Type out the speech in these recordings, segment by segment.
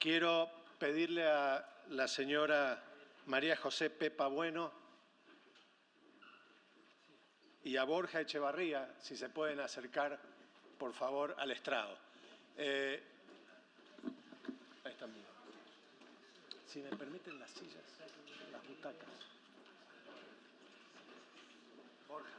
Quiero pedirle a la señora María José Pepa Bueno y a Borja Echevarría, si se pueden acercar, por favor, al estrado. Ahí están. Si me permiten las sillas, las butacas. Borja.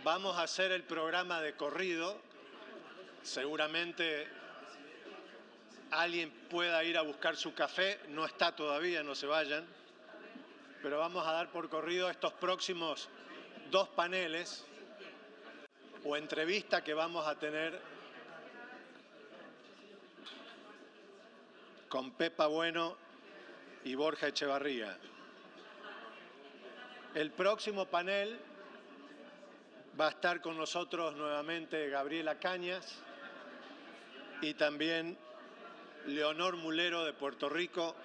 Vamos a hacer el programa de corrido. Seguramente alguien pueda ir a buscar su café. No está todavía, no se vayan. Pero vamos a dar por corrido estos próximos 2 paneles o entrevista que vamos a tener con Pepa Bueno y Borja Echevarría. El próximo panel va a estar con nosotros nuevamente Gabriela Cañas y también Leonor Mulero de Puerto Rico,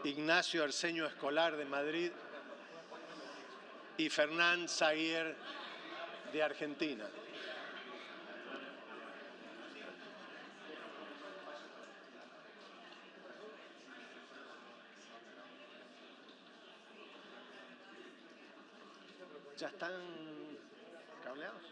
Ignacio Arceño Escolar de Madrid y Fernán Zaguier de Argentina. ¿Ya están cableados?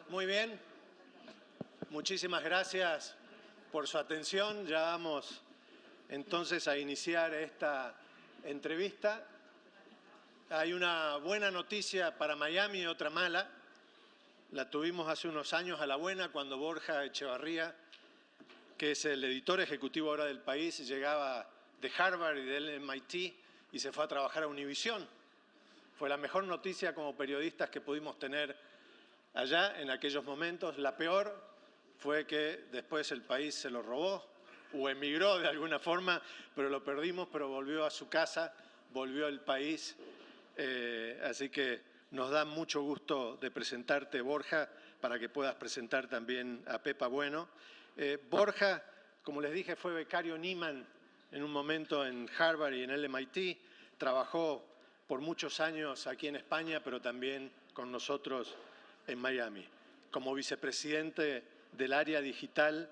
Muy bien, muchísimas gracias por su atención. Ya vamos entonces a iniciar esta entrevista. Hay una buena noticia para Miami y otra mala. La tuvimos hace unos años a la buena cuando Borja Echevarría, que es el editor ejecutivo ahora del País, llegaba de Harvard y del MIT y se fue a trabajar a Univisión. Fue la mejor noticia como periodistas que pudimos tener allá en aquellos momentos. La peor fue que después el país se lo robó o emigró de alguna forma, pero lo perdimos, pero volvió a su casa, volvió al país. Así que nos da mucho gusto de presentarte, Borja, para que puedas presentar también a Pepa Bueno. Borja, como les dije, fue becario Nieman en un momento en Harvard y en el MIT. Trabajó por muchos años aquí en España, pero también con nosotros en Miami. Como vicepresidente del área digital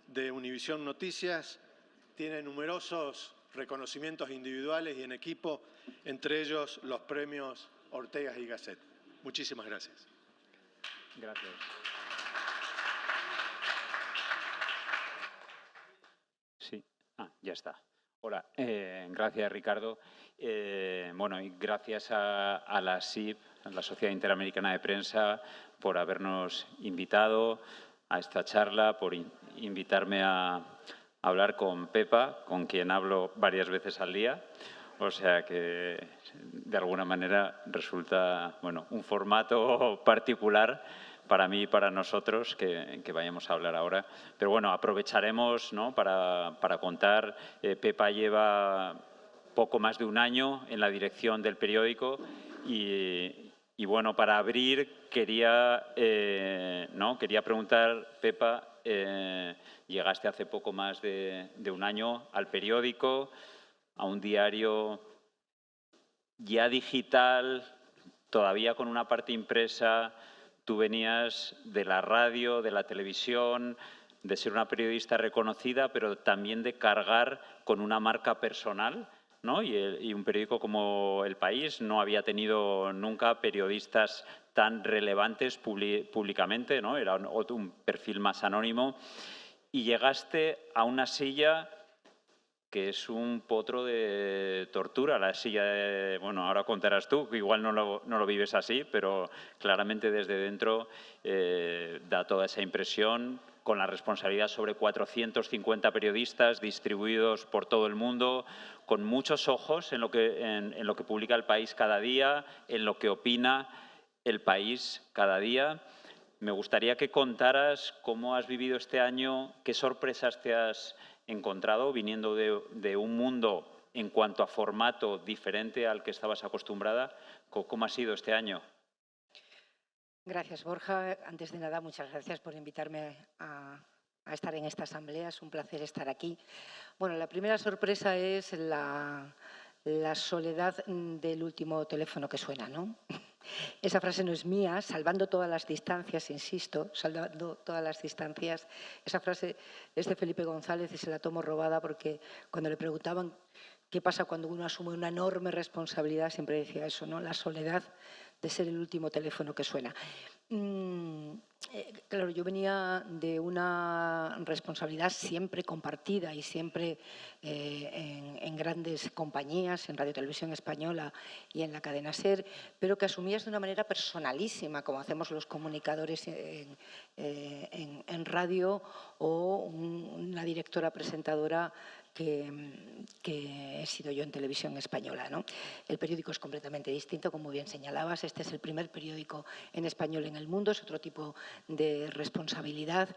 de Univisión Noticias, tiene numerosos reconocimientos individuales y en equipo, entre ellos los premios Ortega y Gasset. Muchísimas gracias. Gracias. Sí, ya está. Hola, gracias Ricardo. Bueno, y gracias a la SIP, a la Sociedad Interamericana de Prensa, por habernos invitado a esta charla, por invitarme a hablar con Pepa, con quien hablo varias veces al día. O sea que, de alguna manera, resulta un formato particular para mí y para nosotros que vayamos a hablar ahora. Pero bueno, aprovecharemos, ¿no?, para contar. Pepa lleva poco más de un año en la dirección del periódico Y bueno, para abrir quería preguntar, Pepa, llegaste hace poco más de un año al periódico, a un diario ya digital, todavía con una parte impresa. Tú venías de la radio, de la televisión, de ser una periodista reconocida, pero también de cargar con una marca personal, ¿no? Y un periódico como El País no había tenido nunca periodistas tan relevantes públicamente, ¿no? Era un perfil más anónimo. Y llegaste a una silla que es un potro de tortura, la silla de... Bueno, ahora contarás tú, que igual no lo vives así, pero claramente desde dentro da toda esa impresión, con la responsabilidad sobre 450 periodistas distribuidos por todo el mundo, con muchos ojos en lo que publica El País cada día, en lo que opina El País cada día. Me gustaría que contaras cómo has vivido este año, qué sorpresas te has encontrado viniendo de un mundo en cuanto a formato diferente al que estabas acostumbrada. ¿Cómo ha sido este año? Gracias, Borja. Antes de nada, muchas gracias por invitarme a estar en esta asamblea. Es un placer estar aquí. Bueno, la primera sorpresa es la soledad del último teléfono que suena, ¿no? Esa frase no es mía, salvando todas las distancias, insisto, salvando todas las distancias. Esa frase es de Felipe González y se la tomo robada porque cuando le preguntaban qué pasa cuando uno asume una enorme responsabilidad, siempre decía eso, ¿no? La soledad de ser el último teléfono que suena. Claro, yo venía de una responsabilidad siempre compartida y siempre en grandes compañías, en Radio Televisión Española y en la cadena SER, pero que asumías de una manera personalísima, como hacemos los comunicadores en radio o una directora presentadora que he sido yo en Televisión Española, ¿no? El periódico es completamente distinto, como bien señalabas. Este es el primer periódico en español en el mundo, es otro tipo de responsabilidad.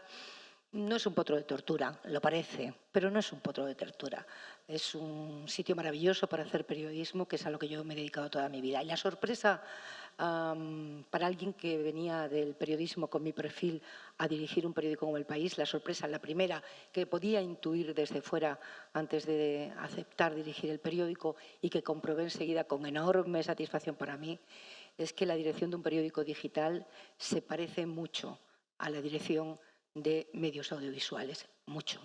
No es un potro de tortura, lo parece, pero no es un potro de tortura. Es un sitio maravilloso para hacer periodismo, que es a lo que yo me he dedicado toda mi vida. Y la sorpresa para alguien que venía del periodismo con mi perfil a dirigir un periódico como El País, la sorpresa, la primera que podía intuir desde fuera antes de aceptar dirigir el periódico y que comprobé enseguida con enorme satisfacción para mí, es que la dirección de un periódico digital se parece mucho a la dirección de medios audiovisuales, mucho,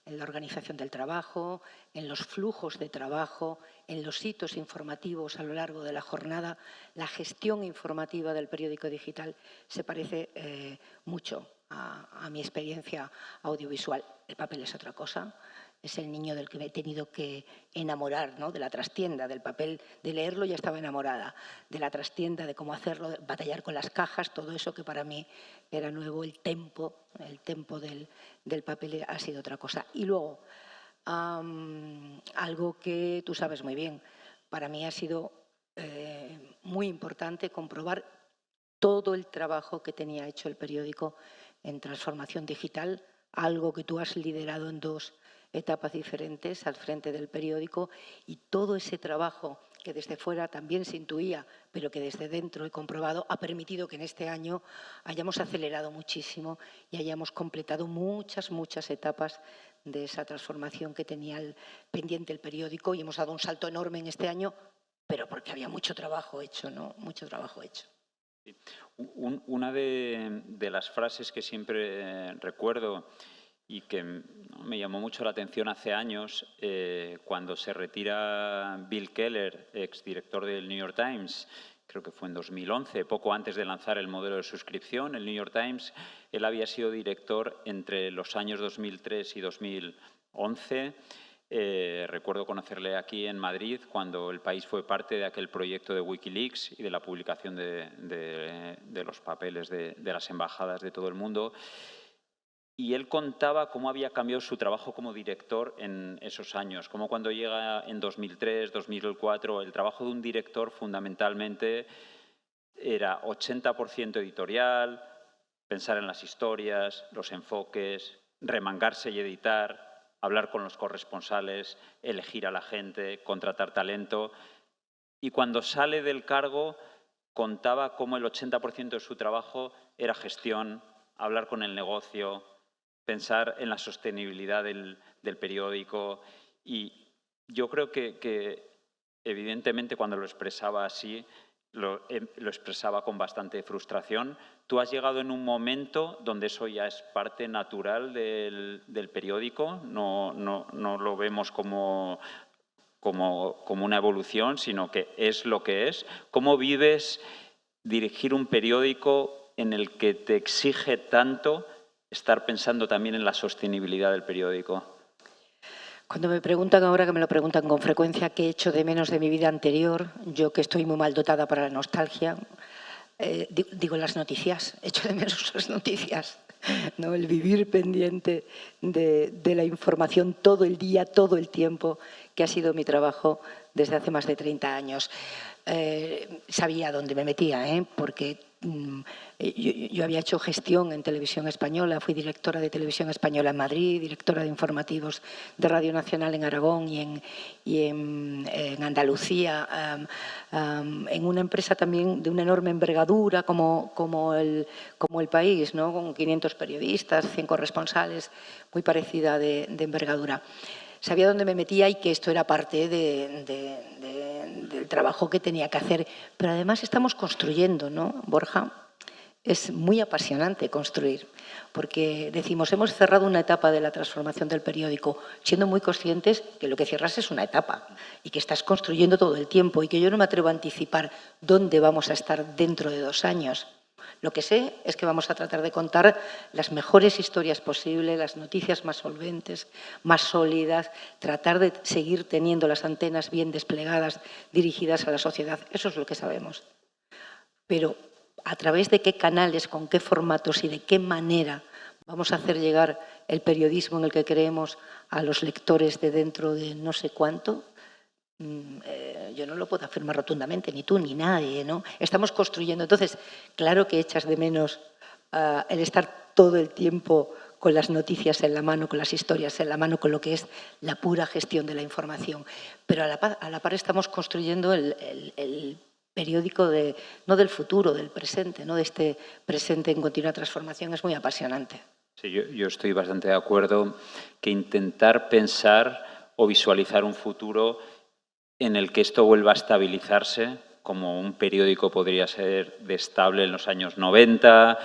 en la organización del trabajo, en los flujos de trabajo, en los hitos informativos a lo largo de la jornada. La gestión informativa del periódico digital se parece mucho a mi experiencia audiovisual. El papel es otra cosa. Es el niño del que me he tenido que enamorar, ¿no? De la trastienda, del papel, de leerlo ya estaba enamorada, de la trastienda, de cómo hacerlo, de batallar con las cajas, todo eso que para mí era nuevo, el tempo del papel ha sido otra cosa. Y luego, algo que tú sabes muy bien, para mí ha sido muy importante comprobar todo el trabajo que tenía hecho el periódico en transformación digital, algo que tú has liderado en 2 etapas diferentes al frente del periódico, y todo ese trabajo que desde fuera también se intuía, pero que desde dentro he comprobado, ha permitido que en este año hayamos acelerado muchísimo y hayamos completado muchas etapas de esa transformación que tenía pendiente el periódico, y hemos dado un salto enorme en este año, pero porque había mucho trabajo hecho, ¿no? Mucho trabajo hecho. Una de las frases que siempre recuerdo y que me llamó mucho la atención hace años, cuando se retira Bill Keller, exdirector del New York Times, creo que fue en 2011, poco antes de lanzar el modelo de suscripción, el New York Times. Él había sido director entre los años 2003 y 2011. Recuerdo conocerle aquí en Madrid cuando El País fue parte de aquel proyecto de Wikileaks y de la publicación de los papeles de las embajadas de todo el mundo. Y él contaba cómo había cambiado su trabajo como director en esos años, como cuando llega en 2003, 2004, el trabajo de un director fundamentalmente era 80% editorial, pensar en las historias, los enfoques, remangarse y editar, hablar con los corresponsales, elegir a la gente, contratar talento. Y cuando sale del cargo contaba cómo el 80% de su trabajo era gestión, hablar con el negocio, pensar en la sostenibilidad del periódico. Y yo creo que evidentemente, cuando lo expresaba así, lo expresaba con bastante frustración. Tú has llegado en un momento donde eso ya es parte natural del periódico, no lo vemos como una evolución, sino que es lo que es. ¿Cómo vives dirigir un periódico en el que te exige tanto estar pensando también en la sostenibilidad del periódico? Cuando me preguntan ahora, que me lo preguntan con frecuencia, qué he hecho de menos de mi vida anterior, yo que estoy muy mal dotada para la nostalgia, digo las noticias, echo de menos las noticias, ¿no? El vivir pendiente de la información todo el día, todo el tiempo, que ha sido mi trabajo desde hace más de 30 años. Sabía dónde me metía, porque yo había hecho gestión en Televisión Española, fui directora de Televisión Española en Madrid, directora de informativos de Radio Nacional en Aragón y en Andalucía, en una empresa también de una enorme envergadura como el país, ¿no? Con 500 periodistas, 100 corresponsales, muy parecida de envergadura. Sabía dónde me metía y que esto era parte del trabajo que tenía que hacer. Pero además estamos construyendo, ¿no, Borja? Es muy apasionante construir, porque decimos, hemos cerrado una etapa de la transformación del periódico, siendo muy conscientes que lo que cierras es una etapa y que estás construyendo todo el tiempo y que yo no me atrevo a anticipar dónde vamos a estar dentro de 2 años. Lo que sé es que vamos a tratar de contar las mejores historias posibles, las noticias más solventes, más sólidas, tratar de seguir teniendo las antenas bien desplegadas, dirigidas a la sociedad. Eso es lo que sabemos. Pero a través de qué canales, con qué formatos y de qué manera vamos a hacer llegar el periodismo en el que creemos a los lectores de dentro de no sé cuánto, yo no lo puedo afirmar rotundamente, ni tú ni nadie, ¿no? Estamos construyendo. Entonces, claro que echas de menos el estar todo el tiempo con las noticias en la mano, con las historias en la mano, con lo que es la pura gestión de la información. Pero a la par estamos construyendo el periódico no del futuro, del presente, ¿no? De este presente en continua transformación. Es muy apasionante. Sí, yo estoy bastante de acuerdo que intentar pensar o visualizar un futuro en el que esto vuelva a estabilizarse, como un periódico podría ser de estable en los años 90,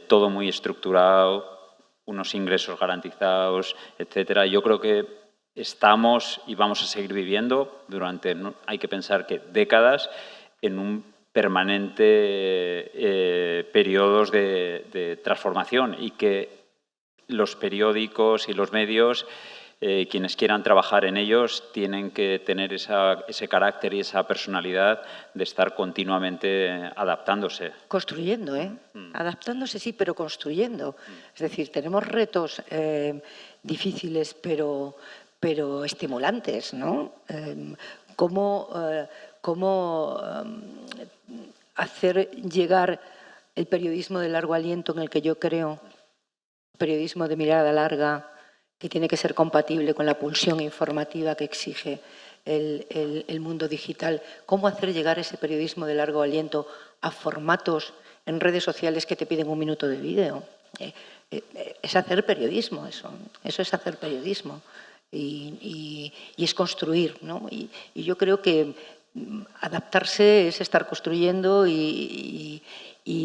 todo muy estructurado, unos ingresos garantizados, etcétera. Yo creo que estamos y vamos a seguir viviendo durante, hay que pensar que décadas, en un permanente periodos de transformación y que los periódicos y los medios, quienes quieran trabajar en ellos, tienen que tener ese carácter y esa personalidad de estar continuamente adaptándose. Construyendo, adaptándose sí, pero construyendo. Es decir, tenemos retos difíciles, pero estimulantes, ¿no? ¿Cómo hacer llegar el periodismo de largo aliento en el que yo creo, periodismo de mirada larga, que tiene que ser compatible con la pulsión informativa que exige el mundo digital? ¿Cómo hacer llegar ese periodismo de largo aliento a formatos en redes sociales que te piden 1 minuto de vídeo? Es hacer periodismo eso es hacer periodismo y es construir, ¿no? Y yo creo que adaptarse es estar construyendo y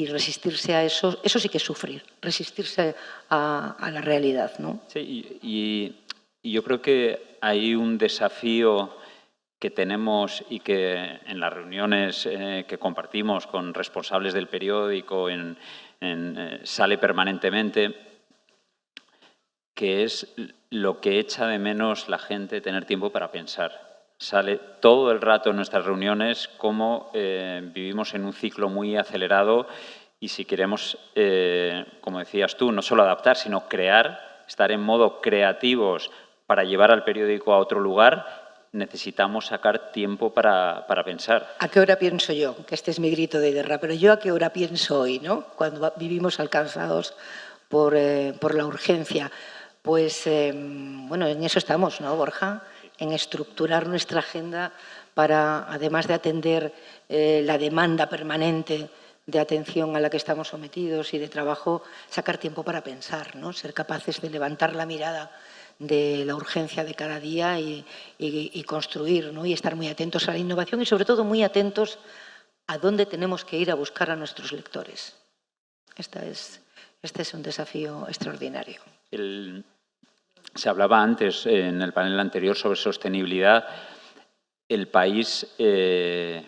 resistirse a eso sí que es sufrir, resistirse a la realidad, ¿no? Sí, y yo creo que hay un desafío que tenemos y que en las reuniones que compartimos con responsables del periódico sale permanentemente, que es lo que echa de menos la gente, tener tiempo para pensar. Sale todo el rato en nuestras reuniones cómo vivimos en un ciclo muy acelerado y si queremos, como decías tú, no solo adaptar, sino crear, estar en modo creativos para llevar al periódico a otro lugar, necesitamos sacar tiempo para pensar. ¿A qué hora pienso yo? Que este es mi grito de guerra, pero yo a qué hora pienso hoy, ¿no? Cuando vivimos alcanzados por la urgencia. Pues, bueno, en eso estamos, ¿no, Borja? En estructurar nuestra agenda para, además de atender la demanda permanente de atención a la que estamos sometidos y de trabajo, sacar tiempo para pensar, ¿no? Ser capaces de levantar la mirada de la urgencia de cada día y construir, ¿no? Y estar muy atentos a la innovación y, sobre todo, muy atentos a dónde tenemos que ir a buscar a nuestros lectores. Este es un desafío extraordinario. Se hablaba antes, en el panel anterior, sobre sostenibilidad. El país,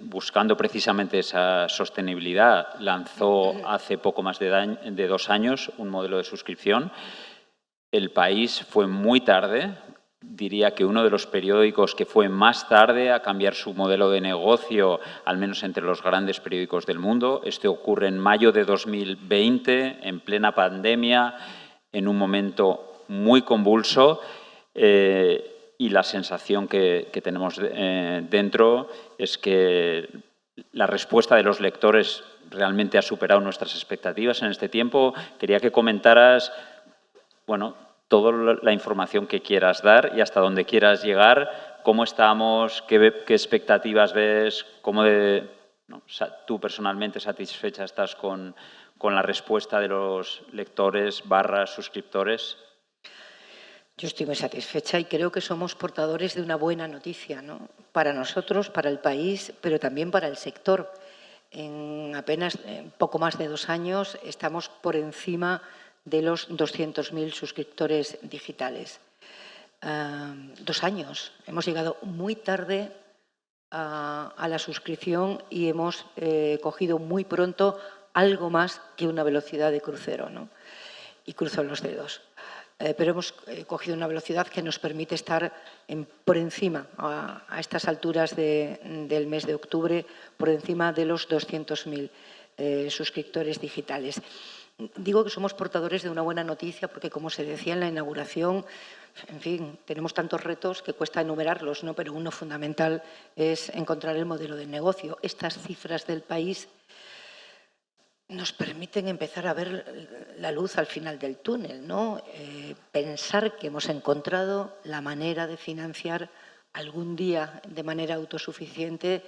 buscando precisamente esa sostenibilidad, lanzó hace poco más de 2 años un modelo de suscripción. El país fue muy tarde, diría que uno de los periódicos que fue más tarde a cambiar su modelo de negocio, al menos entre los grandes periódicos del mundo. Esto ocurre en mayo de 2020, en plena pandemia, en un momento muy convulso. Y la sensación que tenemos dentro es que la respuesta de los lectores realmente ha superado nuestras expectativas en este tiempo. Quería que comentaras, bueno, toda la información que quieras dar y hasta donde quieras llegar, cómo estamos, qué expectativas ves, tú personalmente satisfecha estás con la respuesta de los lectores / suscriptores. Yo estoy muy satisfecha y creo que somos portadores de una buena noticia, ¿no? Para nosotros, para el país, pero también para el sector. En apenas poco más de 2 años estamos por encima de los 200.000 suscriptores digitales. 2 años. Hemos llegado muy tarde a la suscripción y hemos cogido muy pronto algo más que una velocidad de crucero, ¿no? Y cruzo los dedos. Pero hemos cogido una velocidad que nos permite estar por encima, a estas alturas del mes de octubre, por encima de los 200.000 suscriptores digitales. Digo que somos portadores de una buena noticia porque, como se decía en la inauguración, en fin, tenemos tantos retos que cuesta enumerarlos, ¿no? Pero uno fundamental es encontrar el modelo de negocio. Estas cifras del país nos permiten empezar a ver la luz al final del túnel, ¿no? Pensar que hemos encontrado la manera de financiar algún día de manera autosuficiente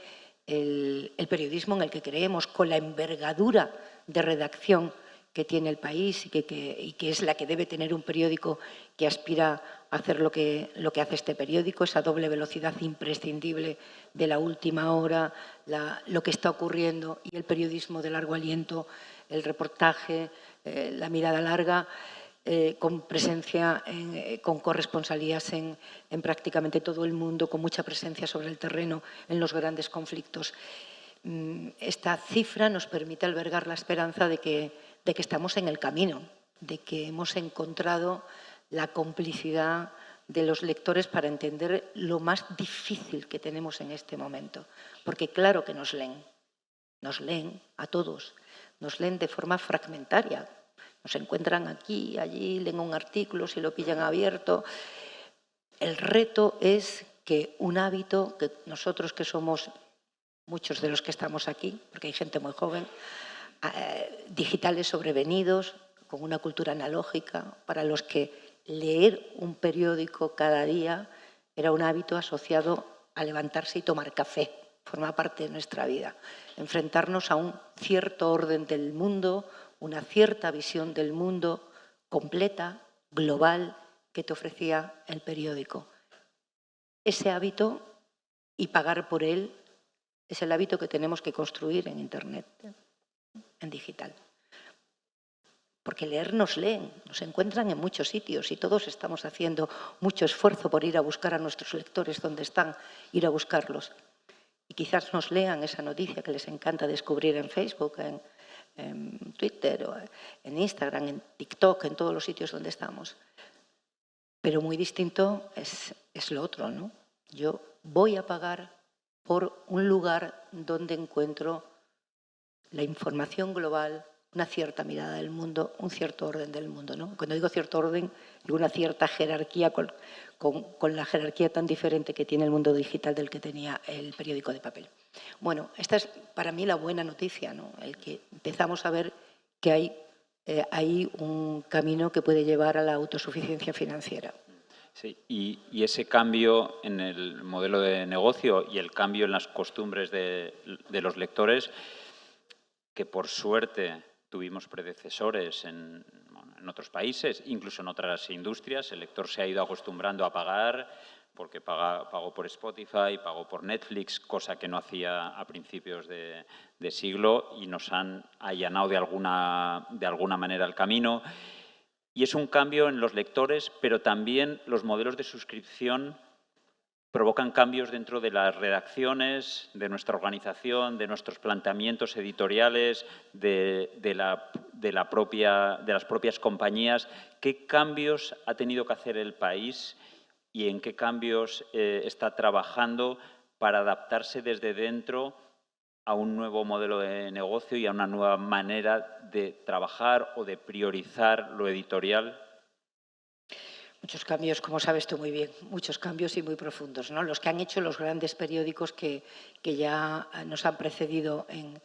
el periodismo en el que creemos, con la envergadura de redacción que tiene el país y que es la que debe tener un periódico que aspira a hacer lo que hace este periódico, esa doble velocidad imprescindible de la última hora, lo que está ocurriendo y el periodismo de largo aliento, el reportaje, la mirada larga, con presencia, con corresponsalías en prácticamente todo el mundo, con mucha presencia sobre el terreno en los grandes conflictos. Esta cifra nos permite albergar la esperanza de que estamos en el camino, de que hemos encontrado la complicidad de los lectores para entender lo más difícil que tenemos en este momento. Porque claro que nos leen a todos, nos leen de forma fragmentaria. Nos encuentran aquí, allí, leen un artículo, si lo pillan abierto. El reto es que un hábito, que nosotros que somos muchos de los que estamos aquí, porque hay gente muy joven, digitales sobrevenidos, con una cultura analógica, para los que leer un periódico cada día era un hábito asociado a levantarse y tomar café, forma parte de nuestra vida. Enfrentarnos a un cierto orden del mundo, una cierta visión del mundo completa, global, que te ofrecía el periódico. Ese hábito, y pagar por él, es el hábito que tenemos que construir en Internet, en digital. Porque leer nos leen, nos encuentran en muchos sitios y todos estamos haciendo mucho esfuerzo por ir a buscar a nuestros lectores donde están, ir a buscarlos. Y quizás nos lean esa noticia que les encanta descubrir en Facebook, en Twitter, en Instagram, en TikTok, en todos los sitios donde estamos. Pero muy distinto es lo otro, ¿no? Yo voy a pagar por un lugar donde encuentro la información global, una cierta mirada del mundo, un cierto orden del mundo, ¿no? Cuando digo cierto orden, digo una cierta jerarquía con la jerarquía tan diferente que tiene el mundo digital del que tenía el periódico de papel. Bueno, esta es para mí la buena noticia, ¿no? El que empezamos a ver que hay un camino que puede llevar a la autosuficiencia financiera. Sí, y ese cambio en el modelo de negocio y el cambio en las costumbres de los lectores, que por suerte tuvimos predecesores en otros países, incluso en otras industrias, el lector se ha ido acostumbrando a pagar, porque pagó por Spotify, pagó por Netflix, cosa que no hacía a principios de siglo, y nos han allanado de alguna manera el camino. Y es un cambio en los lectores, pero también los modelos de suscripción provocan cambios dentro de las redacciones, de nuestra organización, de nuestros planteamientos editoriales, de las propias compañías. ¿Qué cambios ha tenido que hacer el país y en qué cambios está trabajando para adaptarse desde dentro a un nuevo modelo de negocio y a una nueva manera de trabajar o de priorizar lo editorial? Muchos cambios, como sabes tú muy bien, muchos cambios y muy profundos, ¿no? Los que han hecho los grandes periódicos que ya nos han precedido en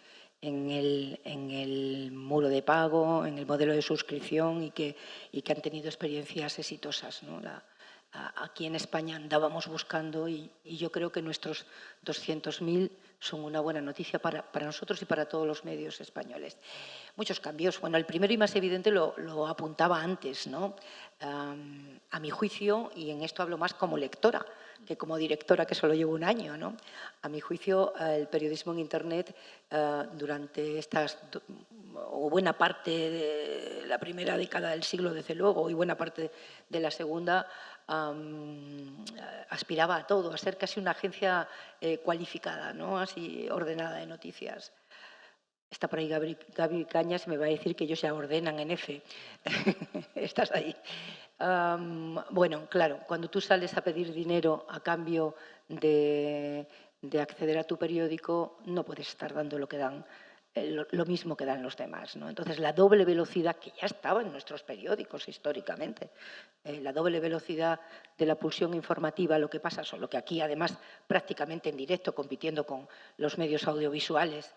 el muro de pago, en el modelo de suscripción y que han tenido experiencias exitosas, ¿no? Aquí en España andábamos buscando y yo creo que nuestros 200.000 son una buena noticia para nosotros y para todos los medios españoles. Muchos cambios. Bueno, el primero y más evidente lo apuntaba antes, ¿no? A mi juicio, y en esto hablo más como lectora que como directora, que solo llevo un año, ¿no? A mi juicio, el periodismo en Internet durante o buena parte de la primera década del siglo, desde luego, y buena parte de la segunda, aspiraba a todo, a ser casi una agencia cualificada, ¿no? Así ordenada de noticias. Está por ahí Gaby Cañas y me va a decir que ellos ya ordenan en F. Estás ahí. Bueno, claro, cuando tú sales a pedir dinero a cambio de acceder a tu periódico, no puedes estar dando lo que dan, lo mismo que dan los demás, ¿no? Entonces, la doble velocidad, que ya estaba en nuestros periódicos históricamente, la doble velocidad de la pulsión informativa, lo que pasa, solo que aquí, además, prácticamente en directo, compitiendo con los medios audiovisuales,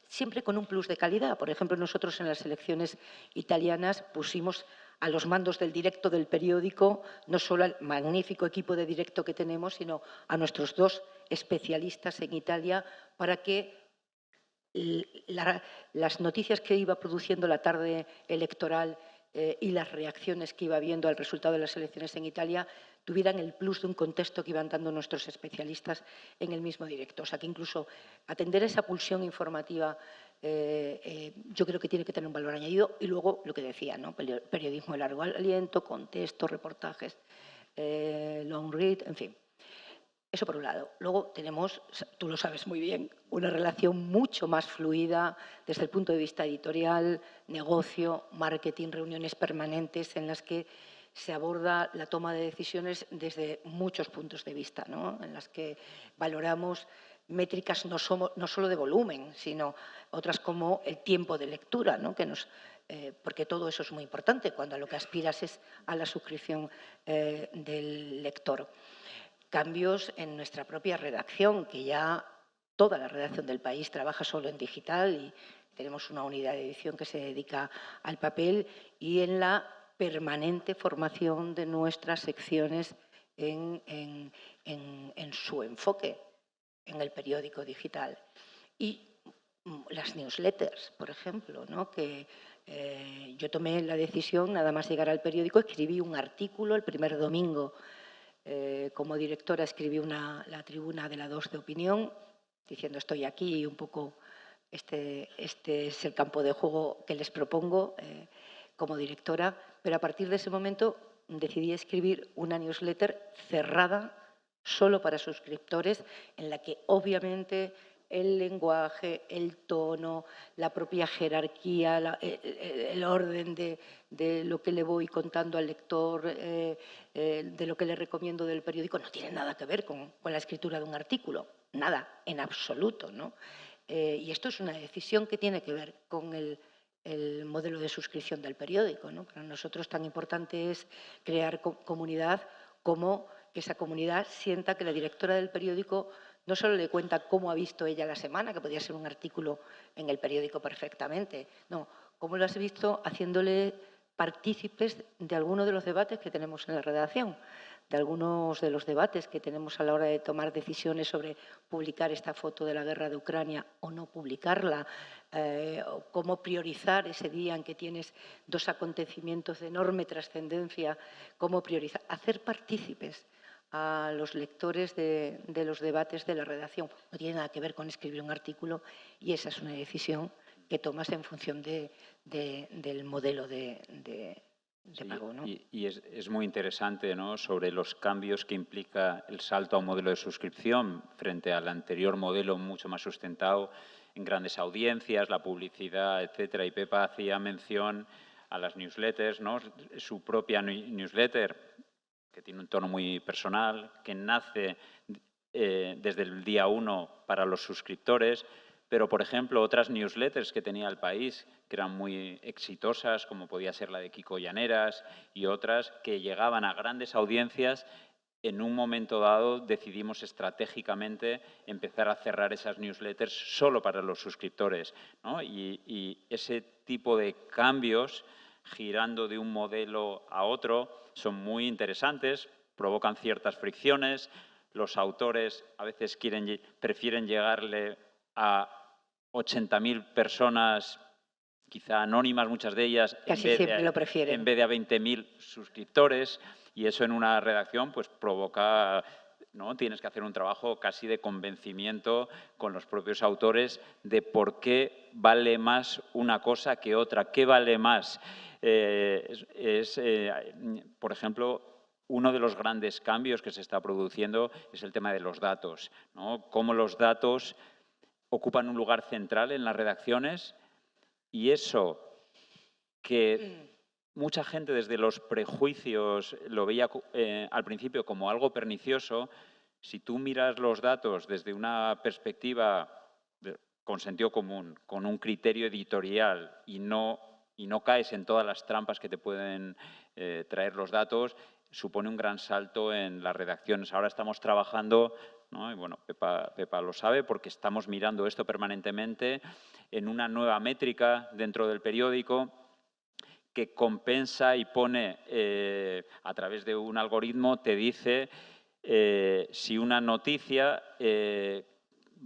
siempre con un plus de calidad. Por ejemplo, nosotros en las elecciones italianas pusimos a los mandos del directo del periódico no solo al magnífico equipo de directo que tenemos, sino a nuestros 2 especialistas en Italia para que las noticias que iba produciendo la tarde electoral y las reacciones que iba habiendo al resultado de las elecciones en Italia tuvieran el plus de un contexto que iban dando nuestros especialistas en el mismo directo. O sea, que incluso atender esa pulsión informativa yo creo que tiene que tener un valor añadido. Y luego, lo que decía, ¿no? Periodismo de largo aliento, contexto, reportajes, long read, en fin. Eso por un lado. Luego tenemos, tú lo sabes muy bien, una relación mucho más fluida desde el punto de vista editorial, negocio, marketing, reuniones permanentes en las que se aborda la toma de decisiones desde muchos puntos de vista, ¿no? En las que valoramos métricas no solo de volumen, sino otras como el tiempo de lectura, ¿no? Porque todo eso es muy importante cuando a lo que aspiras es a la suscripción del lector. Cambios en nuestra propia redacción, que ya toda la redacción del país trabaja solo en digital y tenemos una unidad de edición que se dedica al papel, y en la permanente formación de nuestras secciones en su enfoque en el periódico digital. Y las newsletters, por ejemplo, ¿no? Que yo tomé la decisión, nada más llegar al periódico, escribí un artículo el primer domingo. Como directora escribí la tribuna de la 2 de opinión, diciendo estoy aquí y un poco este es el campo de juego que les propongo como directora, pero a partir de ese momento decidí escribir una newsletter cerrada solo para suscriptores, en la que obviamente el lenguaje, el tono, la propia jerarquía, el orden de lo que le voy contando al lector, de lo que le recomiendo del periódico, no tiene nada que ver con la escritura de un artículo, nada, en absoluto, ¿no? Y esto es una decisión que tiene que ver con el modelo de suscripción del periódico, ¿no? Para nosotros tan importante es crear comunidad como que esa comunidad sienta que la directora del periódico no solo le cuenta cómo ha visto ella la semana, que podría ser un artículo en el periódico perfectamente, no, cómo lo has visto haciéndole partícipes de alguno de los debates que tenemos en la redacción, de algunos de los debates que tenemos a la hora de tomar decisiones sobre publicar esta foto de la guerra de Ucrania o no publicarla, o cómo priorizar ese día en que tienes dos acontecimientos de enorme trascendencia, cómo priorizar, hacer partícipes a los lectores de los debates de la redacción. No tiene nada que ver con escribir un artículo y esa es una decisión que tomas en función del modelo de pago, ¿no? Y es muy interesante, ¿no?, sobre los cambios que implica el salto a un modelo de suscripción frente al anterior modelo mucho más sustentado en grandes audiencias, la publicidad, etcétera. Y Pepa hacía mención a las newsletters, ¿no? Su propia newsletter, que tiene un tono muy personal, que nace desde el día 1 para los suscriptores. Pero, por ejemplo, otras newsletters que tenía El País, que eran muy exitosas, como podía ser la de Kiko Llaneras y otras, que llegaban a grandes audiencias, en un momento dado decidimos estratégicamente empezar a cerrar esas newsletters solo para los suscriptores, ¿no? Y ese tipo de cambios, girando de un modelo a otro, son muy interesantes, provocan ciertas fricciones. Los autores a veces prefieren llegarle a 80.000 personas, quizá anónimas, muchas de ellas, Casi siempre lo prefieren. en vez de a 20.000 suscriptores, y eso en una redacción pues provoca, ¿no? Tienes que hacer un trabajo casi de convencimiento con los propios autores de por qué vale más una cosa que otra, qué vale más. Por ejemplo, uno de los grandes cambios que se está produciendo es el tema de los datos, ¿no? Cómo los datos ocupan un lugar central en las redacciones, y eso que mucha gente desde los prejuicios lo veía al principio como algo pernicioso, si tú miras los datos desde una perspectiva con sentido común, con un criterio editorial y no caes en todas las trampas que te pueden traer los datos, supone un gran salto en las redacciones. Ahora estamos trabajando, ¿no? Y bueno, Pepa lo sabe porque estamos mirando esto permanentemente en una nueva métrica dentro del periódico que compensa y pone a través de un algoritmo, te dice si una noticia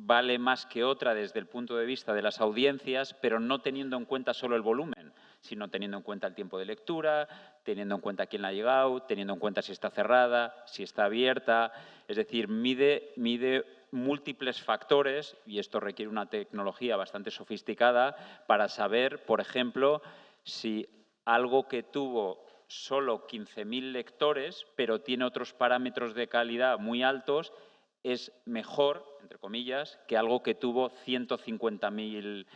vale más que otra desde el punto de vista de las audiencias, pero no teniendo en cuenta solo el volumen, sino teniendo en cuenta el tiempo de lectura, teniendo en cuenta quién la ha llegado, teniendo en cuenta si está cerrada, si está abierta. Es decir, mide múltiples factores, y esto requiere una tecnología bastante sofisticada para saber, por ejemplo, si algo que tuvo solo 15.000 lectores, pero tiene otros parámetros de calidad muy altos, es mejor, entre comillas, que algo que tuvo 150.000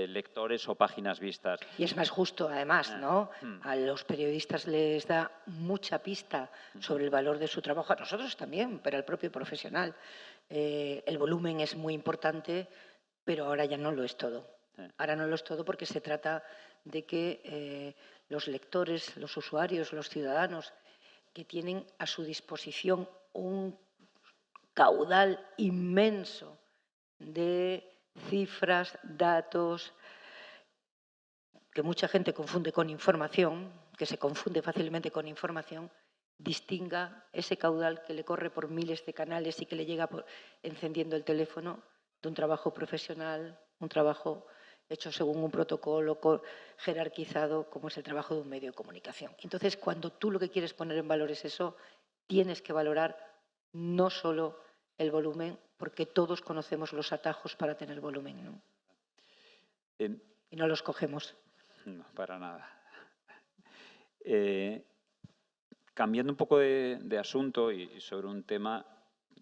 lectores o páginas vistas. Y es más justo, además, ¿no? A los periodistas les da mucha pista sobre el valor de su trabajo, a nosotros también, pero al propio profesional. El volumen es muy importante, pero ahora ya no lo es todo. Ahora no lo es todo porque se trata de que los lectores, los usuarios, los ciudadanos que tienen a su disposición un caudal inmenso de cifras, datos, que mucha gente confunde con información, que se confunde fácilmente con información, distinga ese caudal que le corre por miles de canales y que le llega encendiendo el teléfono de un trabajo profesional, un trabajo hecho según un protocolo jerarquizado, como es el trabajo de un medio de comunicación. Entonces, cuando tú lo que quieres poner en valor es eso, tienes que valorar no solo el volumen, porque todos conocemos los atajos para tener volumen, ¿no? Y no los cogemos. No, para nada. Cambiando un poco de asunto y sobre un tema,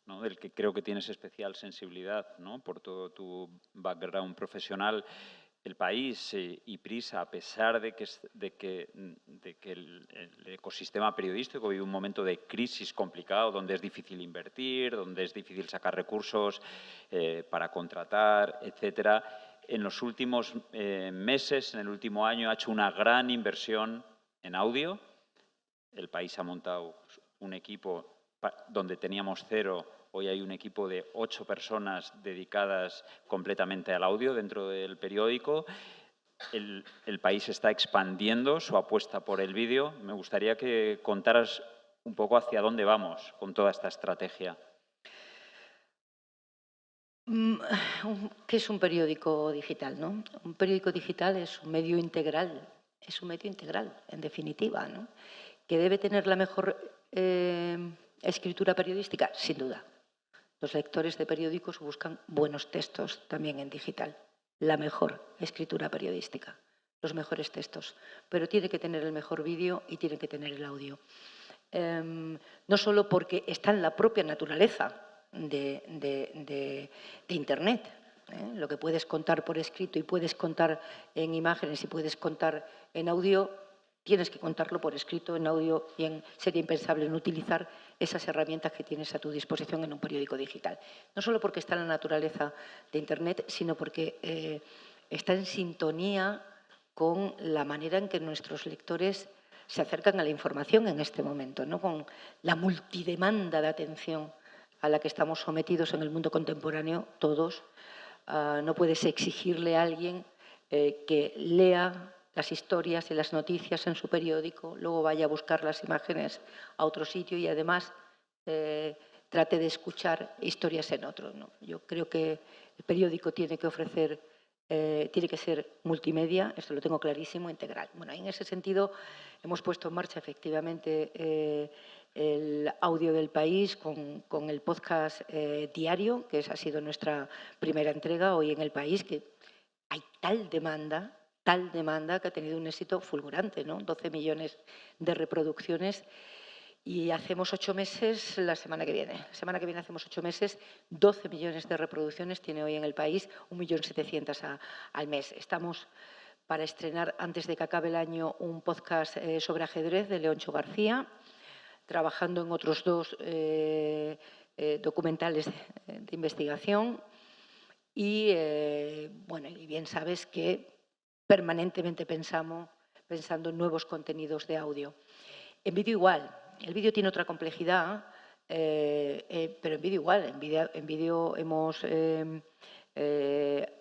¿no?, del que creo que tienes especial sensibilidad, ¿no?, por todo tu background profesional, El País y Prisa, a pesar de que el ecosistema periodístico vive un momento de crisis complicado, donde es difícil invertir, donde es difícil sacar recursos para contratar, etcétera, en los últimos meses, en el último año, ha hecho una gran inversión en audio. El País ha montado un equipo donde teníamos 0, hoy hay un equipo de 8 personas dedicadas completamente al audio dentro del periódico. el país está expandiendo su apuesta por el vídeo. Me gustaría que contaras un poco hacia dónde vamos con toda esta estrategia. ¿Qué es un periódico digital, no? Un periódico digital es un medio integral, en definitiva, ¿no? ¿Que debe tener la mejor escritura periodística? Sin duda. Los lectores de periódicos buscan buenos textos también en digital, la mejor escritura periodística, los mejores textos, pero tiene que tener el mejor vídeo y tiene que tener el audio. No solo porque está en la propia naturaleza de Internet, lo que puedes contar por escrito y puedes contar en imágenes y puedes contar en audio, tienes que contarlo por escrito, en audio, y sería impensable no utilizar esas herramientas que tienes a tu disposición en un periódico digital. No solo porque está en la naturaleza de Internet, sino porque está en sintonía con la manera en que nuestros lectores se acercan a la información en este momento, ¿no? Con la multidemanda de atención a la que estamos sometidos en el mundo contemporáneo todos. No puedes exigirle a alguien que lea las historias y las noticias en su periódico, luego vaya a buscar las imágenes a otro sitio y además trate de escuchar historias en otro, ¿no? Yo creo que el periódico tiene que ofrecer, tiene que ser multimedia, esto lo tengo clarísimo, integral. Bueno, en ese sentido hemos puesto en marcha efectivamente el audio del país con el podcast diario, que esa ha sido nuestra primera entrega hoy en el país, que hay tal demanda que ha tenido un éxito fulgurante, ¿no? 12 millones de reproducciones y hacemos 8 meses la semana que viene. La semana que viene hacemos 8 meses, 12 millones de reproducciones tiene hoy en el país, 1.700.000 al mes. Estamos para estrenar antes de que acabe el año un podcast sobre ajedrez de Leoncho García, trabajando en otros 2 documentales de investigación y, bueno, y bien sabes que permanentemente pensando en nuevos contenidos de audio. En vídeo igual, el vídeo tiene otra complejidad, pero en vídeo igual, en vídeo hemos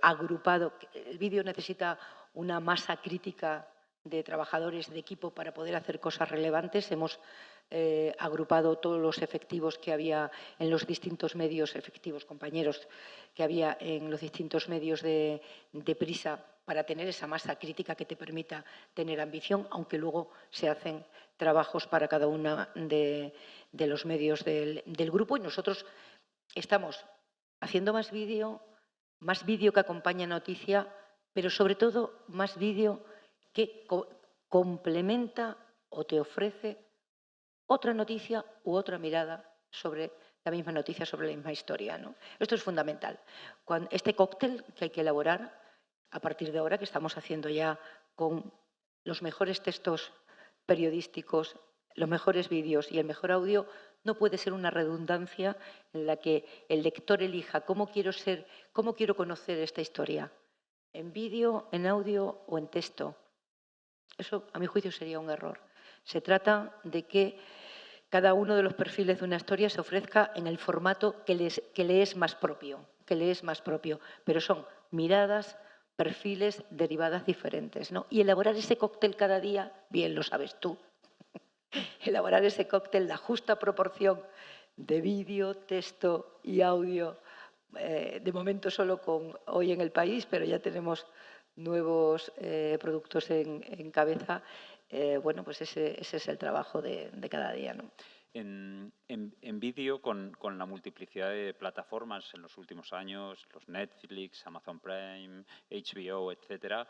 agrupado, el vídeo necesita una masa crítica de trabajadores de equipo para poder hacer cosas relevantes. Hemos agrupado todos los efectivos que había en los distintos medios, efectivos compañeros que había en los distintos medios de Prisa para tener esa masa crítica que te permita tener ambición, aunque luego se hacen trabajos para cada uno de los medios del grupo y nosotros estamos haciendo más vídeo que acompaña noticia, pero sobre todo más vídeo que complementa o te ofrece otra noticia u otra mirada sobre la misma noticia, sobre la misma historia, ¿no? Esto es fundamental. Este cóctel que hay que elaborar a partir de ahora, que estamos haciendo ya con los mejores textos periodísticos, los mejores vídeos y el mejor audio, no puede ser una redundancia en la que el lector elija cómo quiero conocer esta historia, en vídeo, en audio o en texto. Eso, a mi juicio, sería un error. Se trata de que cada uno de los perfiles de una historia se ofrezca en el formato que le es más propio, pero son miradas, perfiles, derivadas diferentes, ¿no? Y elaborar ese cóctel cada día, bien lo sabes tú, elaborar ese cóctel, la justa proporción de vídeo, texto y audio, de momento solo con Hoy en el País, pero ya tenemos nuevos productos en cabeza. Bueno, pues ese es el trabajo de cada día, ¿no? En vídeo, con la multiplicidad de plataformas en los últimos años, los Netflix, Amazon Prime, HBO, etcétera,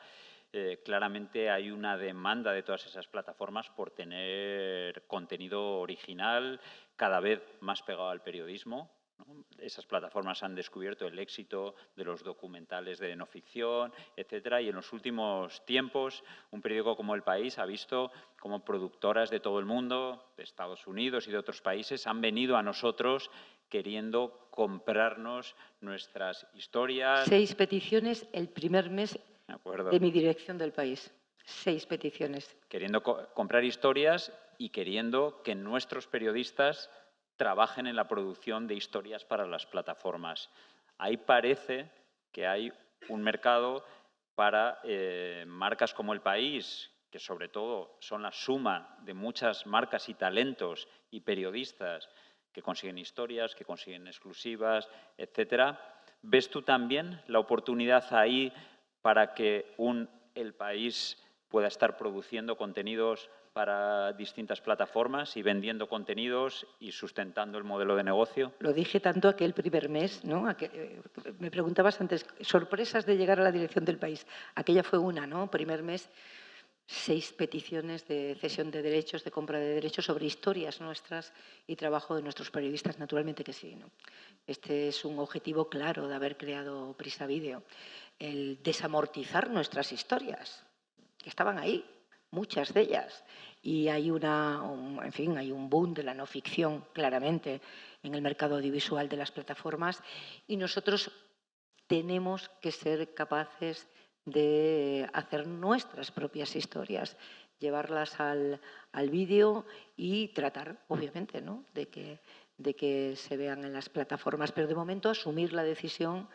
claramente hay una demanda de todas esas plataformas por tener contenido original cada vez más pegado al periodismo, ¿no? Esas plataformas han descubierto el éxito de los documentales de no ficción, etcétera, y en los últimos tiempos un periódico como El País ha visto cómo productoras de todo el mundo, de Estados Unidos y de otros países, han venido a nosotros queriendo comprarnos nuestras historias. 6 peticiones el primer mes de mi dirección del País. 6 peticiones. Queriendo comprar historias y queriendo que nuestros periodistas trabajen en la producción de historias para las plataformas. Ahí parece que hay un mercado para marcas como El País, que sobre todo son la suma de muchas marcas y talentos y periodistas que consiguen historias, que consiguen exclusivas, etcétera. ¿Ves tú también la oportunidad ahí para que El País pueda estar produciendo contenidos para distintas plataformas y vendiendo contenidos y sustentando el modelo de negocio? Lo dije tanto aquel primer mes, ¿no? Me preguntabas antes, sorpresas de llegar a la dirección del País. Aquella fue una, ¿no? Primer mes, 6 peticiones de cesión de derechos, de compra de derechos sobre historias nuestras y trabajo de nuestros periodistas, naturalmente que sí, ¿no? Este es un objetivo claro de haber creado Prisa Video, el desamortizar nuestras historias, que estaban ahí, muchas de ellas. Y hay en fin, hay un boom de la no ficción, claramente, en el mercado audiovisual de las plataformas, y nosotros tenemos que ser capaces de hacer nuestras propias historias, llevarlas al vídeo y tratar, obviamente, ¿no? de que se vean en las plataformas, pero de momento asumir la decisión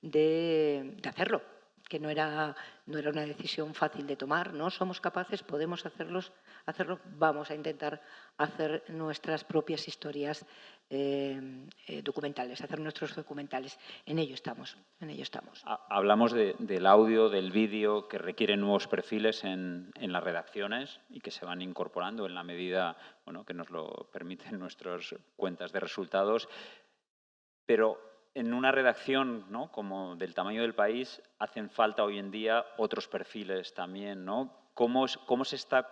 de hacerlo, que no era una decisión fácil de tomar, ¿no? Somos capaces, podemos hacerlo, vamos a intentar hacer nuestras propias historias documentales, hacer nuestros documentales. En ello estamos, en ello estamos. Hablamos del audio, del vídeo, que requieren nuevos perfiles en las redacciones y que se van incorporando en la medida, bueno, que nos lo permiten nuestras cuentas de resultados. Pero en una redacción, ¿no?, como del tamaño del País, hacen falta hoy en día otros perfiles también, ¿no? ¿Cómo se está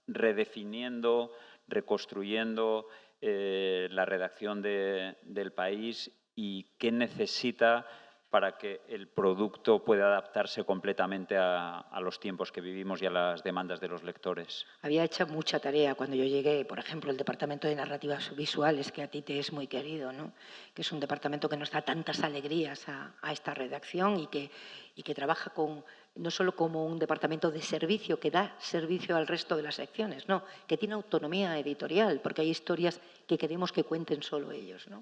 redefiniendo, reconstruyendo la redacción del País y qué necesita para que el producto pueda adaptarse completamente a los tiempos que vivimos y a las demandas de los lectores? Había hecho mucha tarea cuando yo llegué, por ejemplo, el Departamento de Narrativas Visuales, que a ti te es muy querido, ¿no? Que es un departamento que nos da tantas alegrías a esta redacción y que trabaja no solo como un departamento de servicio, que da servicio al resto de las secciones, no, que tiene autonomía editorial, porque hay historias que queremos que cuenten solo ellos, ¿no?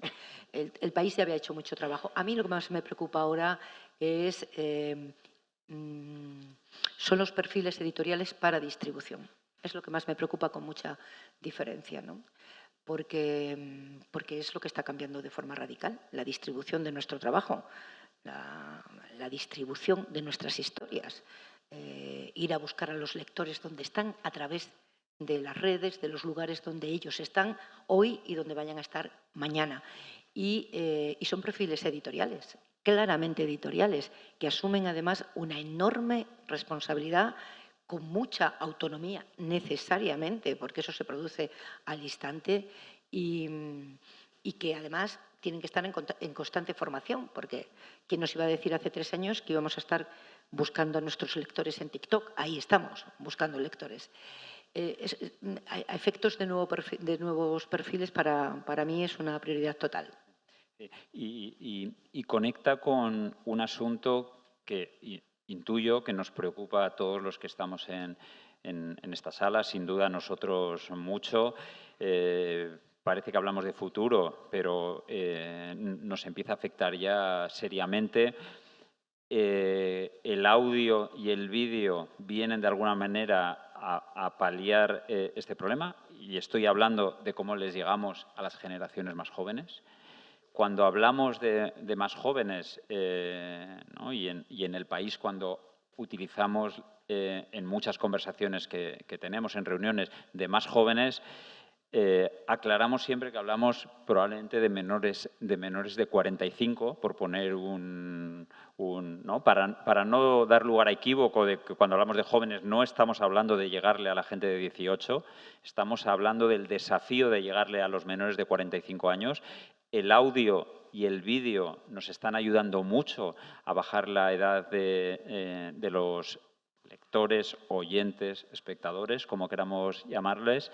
El País ya había hecho mucho trabajo. A mí lo que más me preocupa ahora son los perfiles editoriales para distribución. Es lo que más me preocupa con mucha diferencia, ¿no? Porque es lo que está cambiando de forma radical, la distribución de nuestro trabajo, la distribución de nuestras historias, ir a buscar a los lectores donde están a través de las redes, de los lugares donde ellos están hoy y donde vayan a estar mañana. Y son perfiles editoriales, claramente editoriales, que asumen además una enorme responsabilidad con mucha autonomía necesariamente, porque eso se produce al instante, y que además tienen que estar en constante formación, porque ¿quién nos iba a decir hace 3 años que íbamos a estar buscando a nuestros lectores en TikTok? Ahí estamos, buscando lectores. A efectos de nuevos perfiles, para mí es una prioridad total. Y conecta con un asunto que intuyo que nos preocupa a todos los que estamos en esta sala, sin duda a nosotros mucho. Parece que hablamos de futuro, pero nos empieza a afectar ya seriamente. El audio y el vídeo vienen de alguna manera a paliar este problema, y estoy hablando de cómo les llegamos a las generaciones más jóvenes. Cuando hablamos de más jóvenes, ¿no?, y en El País, cuando utilizamos en muchas conversaciones que tenemos, en reuniones de más jóvenes, aclaramos siempre que hablamos probablemente de menores de 45, por poner ¿no?, para no dar lugar a equívoco de que cuando hablamos de jóvenes no estamos hablando de llegarle a la gente de 18, estamos hablando del desafío de llegarle a los menores de 45 años. El audio y el vídeo nos están ayudando mucho a bajar la edad de los lectores, oyentes, espectadores, como queramos llamarles.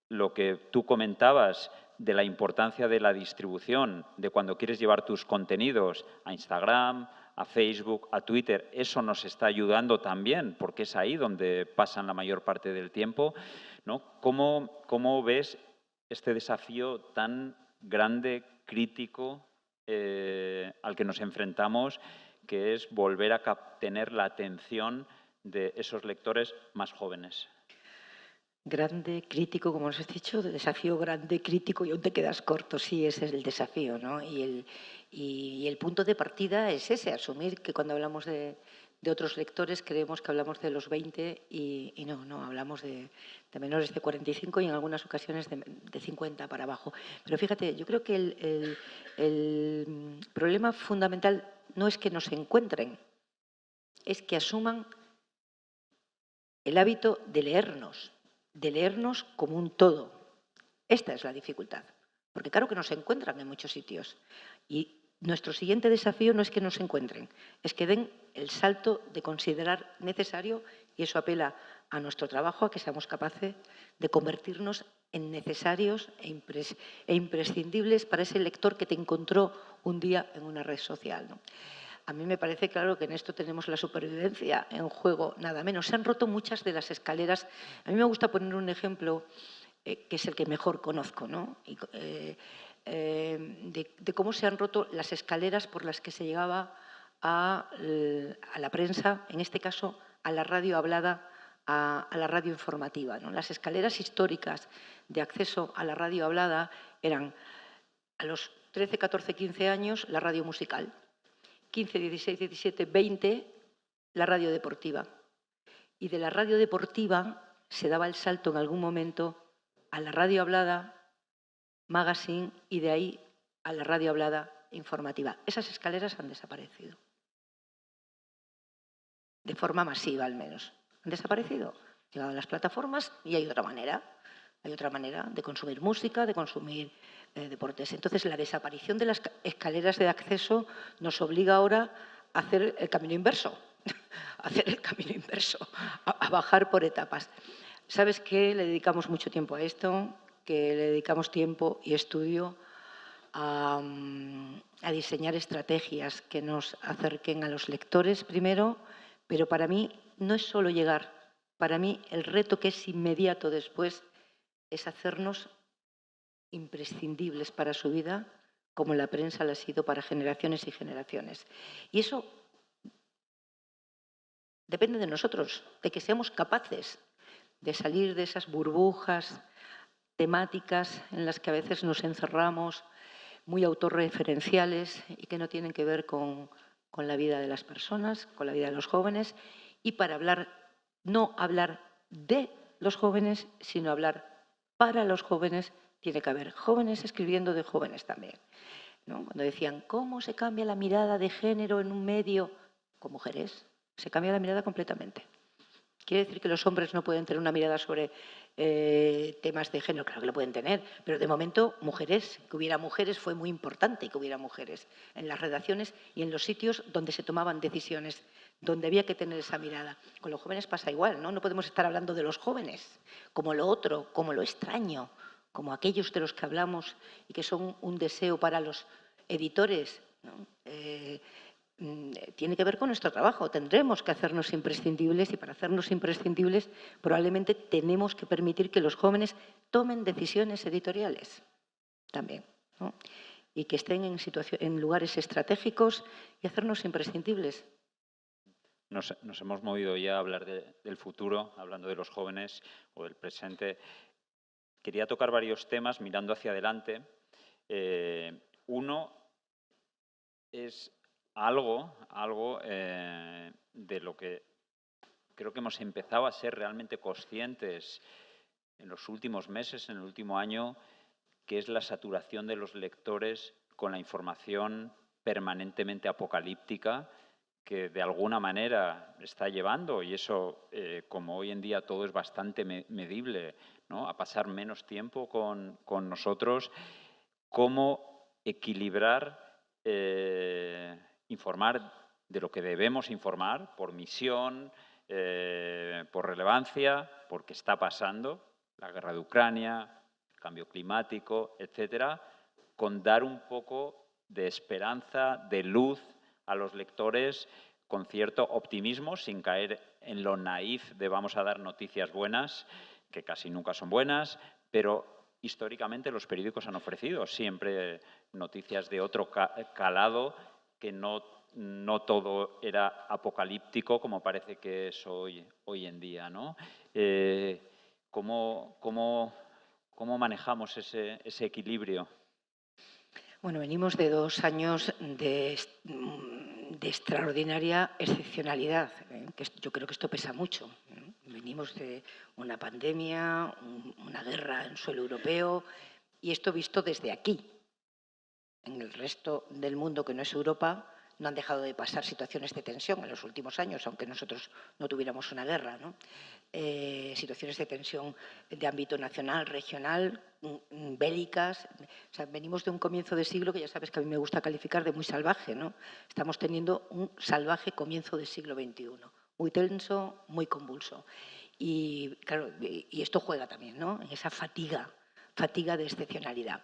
Lo que tú comentabas de la importancia de la distribución, de cuando quieres llevar tus contenidos a Instagram, a Facebook, a Twitter, eso nos está ayudando también, porque es ahí donde pasan la mayor parte del tiempo, ¿no? ¿Cómo ves este desafío tan grande, crítico, al que nos enfrentamos, que es volver a tener la atención de esos lectores más jóvenes. Grande, crítico, como os he dicho, desafío grande, crítico, y aún te quedas corto. Sí, ese es el desafío, ¿no? Y el punto de partida es ese, asumir que cuando hablamos de otros lectores creemos que hablamos de los 20 y no, hablamos de menores de 45 y en algunas ocasiones de 50 para abajo. Pero fíjate, yo creo que el problema fundamental no es que nos encuentren, es que asuman el hábito de leernos como un todo. Esta es la dificultad, porque claro que nos encuentran en muchos sitios y nuestro siguiente desafío no es que nos encuentren, es que den el salto de considerar necesario, y eso apela a nuestro trabajo, a que seamos capaces de convertirnos en necesarios e imprescindibles para ese lector que te encontró un día en una red social, ¿no? A mí me parece claro que en esto tenemos la supervivencia en juego, nada menos. Se han roto muchas de las escaleras. A mí me gusta poner un ejemplo que es el que mejor conozco, ¿no? De cómo se han roto las escaleras por las que se llegaba a la prensa, en este caso a la radio hablada, a la radio informativa, ¿no? Las escaleras históricas de acceso a la radio hablada eran a los 13, 14, 15 años la radio musical, 15, 16, 17, 20 la radio deportiva. Y de la radio deportiva se daba el salto en algún momento a la radio hablada, magazine, y de ahí a la radio hablada informativa. Esas escaleras han desaparecido. De forma masiva, al menos. Han desaparecido. Han llegado a las plataformas y hay otra manera. Hay otra manera de consumir música, de consumir deportes. Entonces, la desaparición de las escaleras de acceso nos obliga ahora a hacer el camino inverso. A bajar por etapas. ¿Sabes qué? Le dedicamos mucho tiempo a esto, que le dedicamos tiempo y estudio a diseñar estrategias que nos acerquen a los lectores primero, pero para mí no es solo llegar. Para mí el reto que es inmediato después es hacernos imprescindibles para su vida, como la prensa lo ha sido para generaciones y generaciones. Y eso depende de nosotros, de que seamos capaces de salir de esas burbujas temáticas en las que a veces nos encerramos, muy autorreferenciales y que no tienen que ver con la vida de las personas, con la vida de los jóvenes, y para hablar, no hablar de los jóvenes, sino hablar para los jóvenes. Tiene que haber jóvenes escribiendo de jóvenes también, ¿no? Cuando decían, ¿cómo se cambia la mirada de género en un medio? Con mujeres. Se cambia la mirada completamente. ¿Quiere decir que los hombres no pueden tener una mirada sobre temas de género? Claro que lo pueden tener, pero de momento mujeres, que hubiera mujeres fue muy importante, que hubiera mujeres en las redacciones y en los sitios donde se tomaban decisiones, donde había que tener esa mirada. Con los jóvenes pasa igual, ¿no? No podemos estar hablando de los jóvenes como lo otro, como lo extraño, como aquellos de los que hablamos y que son un deseo para los editores, ¿no? Tiene que ver con nuestro trabajo. Tendremos que hacernos imprescindibles y para hacernos imprescindibles probablemente tenemos que permitir que los jóvenes tomen decisiones editoriales también, ¿no? Y que estén en lugares estratégicos y hacernos imprescindibles. Nos hemos movido ya a hablar del futuro, hablando de los jóvenes o del presente. Quería tocar varios temas mirando hacia adelante. Uno es algo de lo que creo que hemos empezado a ser realmente conscientes en los últimos meses, en el último año, que es la saturación de los lectores con la información permanentemente apocalíptica que de alguna manera está llevando, y eso, como hoy en día todo es bastante medible, ¿no?, a pasar menos tiempo con nosotros, cómo equilibrar, informar de lo que debemos informar por misión, por relevancia, porque está pasando, la guerra de Ucrania, el cambio climático, etcétera, con dar un poco de esperanza, de luz a los lectores con cierto optimismo, sin caer en lo naif de vamos a dar noticias buenas, que casi nunca son buenas, pero históricamente los periódicos han ofrecido siempre noticias de otro calado que no no todo era apocalíptico como parece que es hoy en día, ¿no? ¿Cómo manejamos ese equilibrio? Bueno, venimos de 2 años de extraordinaria excepcionalidad, que yo creo que esto pesa mucho. Venimos de una pandemia, una guerra en suelo europeo, y esto visto desde aquí. En el resto del mundo que no es Europa no han dejado de pasar situaciones de tensión en los últimos años, aunque nosotros no tuviéramos una guerra, ¿no? Situaciones de tensión de ámbito nacional, regional, bélicas. O sea, venimos de un comienzo de siglo que ya sabes que a mí me gusta calificar de muy salvaje, ¿no? Estamos teniendo un salvaje comienzo del siglo XXI, muy tenso, muy convulso. Y claro, y esto juega también, ¿no? En esa fatiga de excepcionalidad.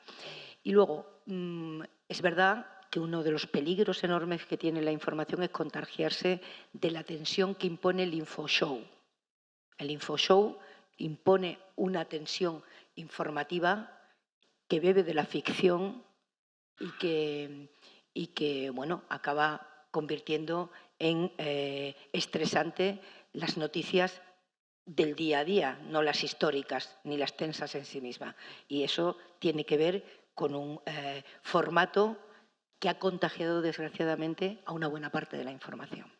Y luego, es verdad que uno de los peligros enormes que tiene la información es contagiarse de la tensión que impone el infoshow. El infoshow impone una tensión informativa que bebe de la ficción y que bueno, acaba convirtiendo en estresante las noticias del día a día, no las históricas ni las tensas en sí mismas. Y eso tiene que ver con un formato que ha contagiado desgraciadamente a una buena parte de la información.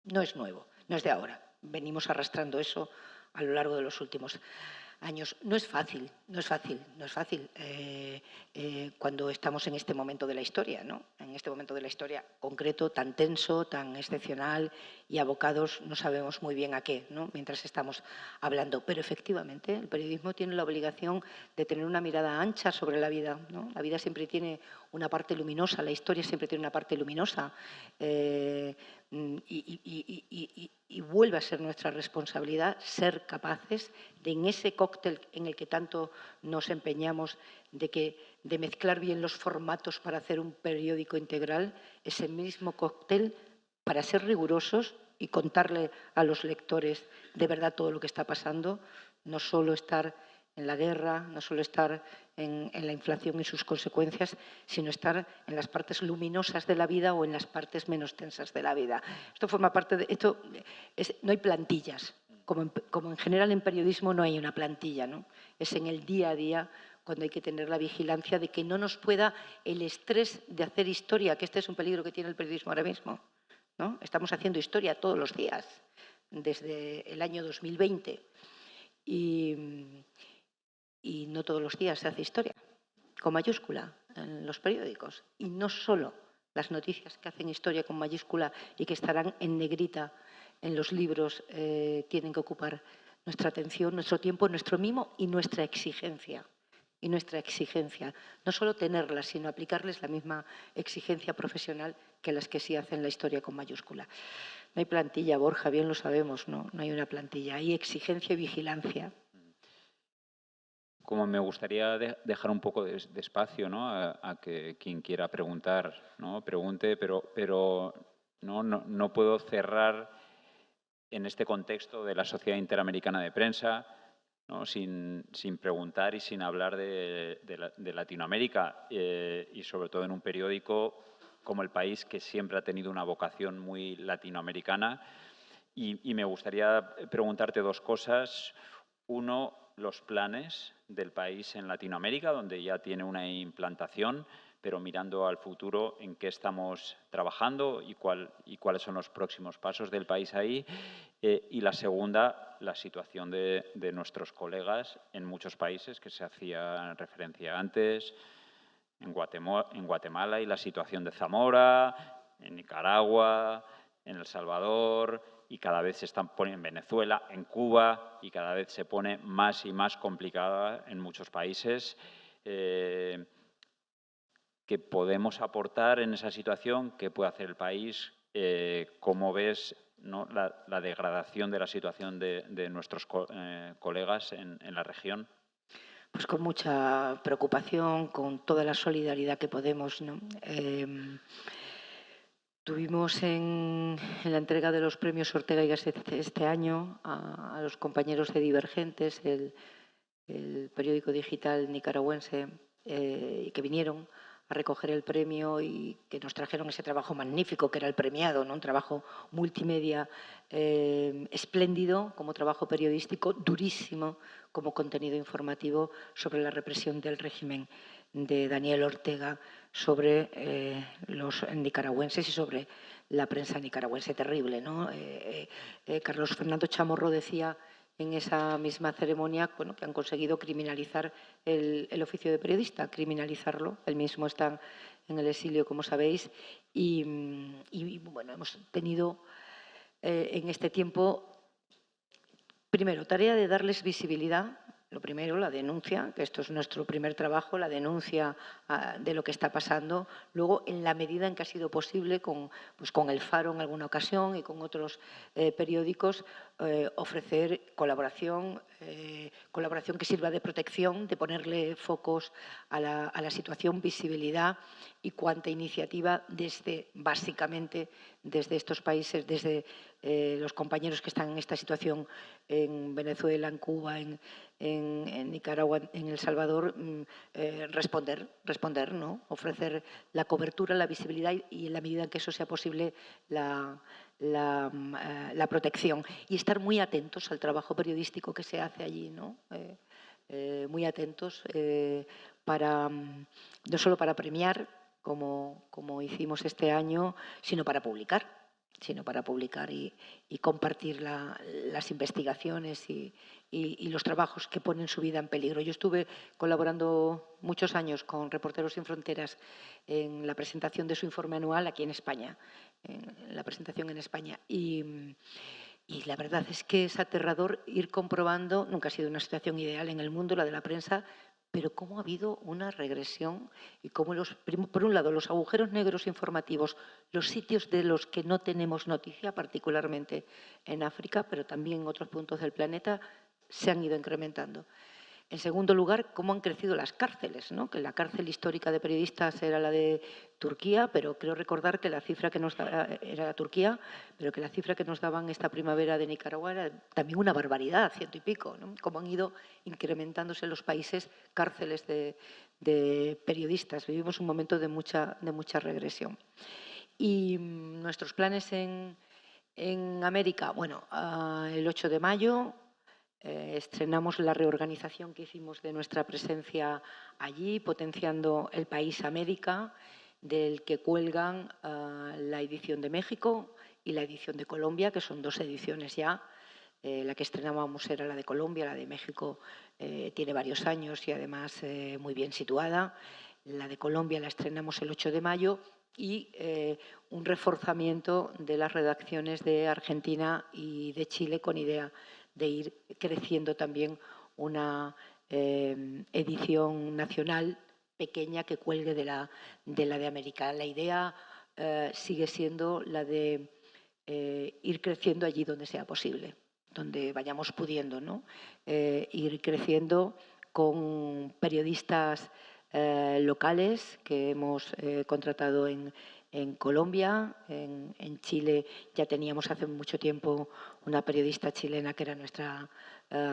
No es nuevo, no es de ahora. Venimos arrastrando eso a lo largo de los últimos años. No es fácil cuando estamos en este momento de la historia, ¿no? En este momento de la historia concreto, tan tenso, tan excepcional y abocados no sabemos muy bien a qué, ¿no? Mientras estamos hablando. Pero efectivamente el periodismo tiene la obligación de tener una mirada ancha sobre la vida, ¿no? La vida siempre tiene una parte luminosa, la historia siempre tiene una parte luminosa. Y vuelve a ser nuestra responsabilidad ser capaces de, en ese cóctel en el que tanto nos empeñamos, de mezclar bien los formatos para hacer un periódico integral, ese mismo cóctel para ser rigurosos y contarle a los lectores de verdad todo lo que está pasando, no solo estar en la guerra, no solo estar en la inflación y sus consecuencias, sino estar en las partes luminosas de la vida o en las partes menos tensas de la vida. Esto forma parte de... no hay plantillas, como en general en periodismo no hay una plantilla, ¿no? Es en el día a día cuando hay que tener la vigilancia de que no nos pueda el estrés de hacer historia, que este es un peligro que tiene el periodismo ahora mismo, ¿no? Estamos haciendo historia todos los días, desde el año 2020. Y no todos los días se hace historia, con mayúscula, en los periódicos. Y no solo las noticias que hacen historia con mayúscula y que estarán en negrita en los libros tienen que ocupar nuestra atención, nuestro tiempo, nuestro mimo y nuestra exigencia. Y nuestra exigencia, no solo tenerlas, sino aplicarles la misma exigencia profesional que las que sí hacen la historia con mayúscula. No hay plantilla, Borja, bien lo sabemos, no hay una plantilla, hay exigencia y vigilancia. Como me gustaría dejar un poco de espacio, ¿no? a que quien quiera preguntar, ¿no? Pregunte, pero no puedo cerrar en este contexto de la Sociedad Interamericana de Prensa, ¿no? sin preguntar y sin hablar de Latinoamérica y sobre todo en un periódico como El País, que siempre ha tenido una vocación muy latinoamericana. Y me gustaría preguntarte dos cosas. Uno, los planes del país en Latinoamérica, donde ya tiene una implantación, pero mirando al futuro, en qué estamos trabajando y cuáles son los próximos pasos del país ahí. Y la segunda, la situación de nuestros colegas en muchos países, que se hacía referencia antes, en Guatemala y la situación de Zamora, en Nicaragua, en El Salvador, y cada vez se están poniendo en Venezuela, en Cuba, y cada vez se pone más y más complicada en muchos países. ¿Qué podemos aportar en esa situación? ¿Qué puede hacer el país? ¿Cómo ves, ¿no? la degradación de la situación de nuestros colegas en la región? Pues con mucha preocupación, con toda la solidaridad que podemos, ¿no? Tuvimos en la entrega de los premios Ortega y Gasset este año a los compañeros de Divergentes, el periódico digital nicaragüense, que vinieron recoger el premio y que nos trajeron ese trabajo magnífico que era el premiado, ¿no? Un trabajo multimedia espléndido como trabajo periodístico, durísimo como contenido informativo sobre la represión del régimen de Daniel Ortega sobre los nicaragüenses y sobre la prensa nicaragüense. Terrible, ¿no? Carlos Fernando Chamorro decía en esa misma ceremonia, bueno, que han conseguido criminalizar el oficio de periodista, criminalizarlo. Él mismo está en el exilio, como sabéis, y bueno, hemos tenido en este tiempo, primero, tarea de darles visibilidad. Lo primero, la denuncia, que esto es nuestro primer trabajo, la denuncia de lo que está pasando. Luego, en la medida en que ha sido posible, pues con El Faro en alguna ocasión y con otros periódicos, ofrecer colaboración que sirva de protección, de ponerle focos a la situación, visibilidad y cuanta iniciativa básicamente desde estos países, desde los compañeros que están en esta situación en Venezuela, en Cuba, en Nicaragua, en El Salvador, responder, ¿no? Ofrecer la cobertura, la visibilidad y en la medida en que eso sea posible, la protección. Y estar muy atentos al trabajo periodístico que se hace allí, ¿no? Muy atentos, no solo para premiar, como hicimos este año, sino para publicar y compartir las investigaciones y los trabajos que ponen su vida en peligro. Yo estuve colaborando muchos años con Reporteros Sin Fronteras en la presentación de su informe anual aquí en España, y la verdad es que es aterrador ir comprobando, nunca ha sido una situación ideal en el mundo, la de la prensa, pero cómo ha habido una regresión y cómo, por un lado, los agujeros negros informativos, los sitios de los que no tenemos noticia, particularmente en África, pero también en otros puntos del planeta, se han ido incrementando. En segundo lugar, cómo han crecido las cárceles, ¿no? Que la cárcel histórica de periodistas era la de Turquía, pero creo recordar que la cifra que nos era Turquía, pero que la cifra que nos daban esta primavera de Nicaragua era también una barbaridad, 100 y pico, ¿no? Cómo han ido incrementándose en los países cárceles de periodistas. Vivimos un momento de mucha regresión. Y nuestros planes en América, bueno, el 8 de mayo estrenamos la reorganización que hicimos de nuestra presencia allí, potenciando el país América, del que cuelgan la edición de México y la edición de Colombia, que son 2 ediciones ya. La que estrenábamos era la de Colombia, la de México tiene varios años y además muy bien situada. La de Colombia la estrenamos el 8 de mayo y un reforzamiento de las redacciones de Argentina y de Chile con idea de ir creciendo también una edición nacional pequeña que cuelgue de la de América. La idea sigue siendo la de ir creciendo allí donde sea posible, donde vayamos pudiendo, ¿no? Ir creciendo con periodistas locales que hemos contratado en Colombia, en Chile ya teníamos hace mucho tiempo una periodista chilena que era nuestra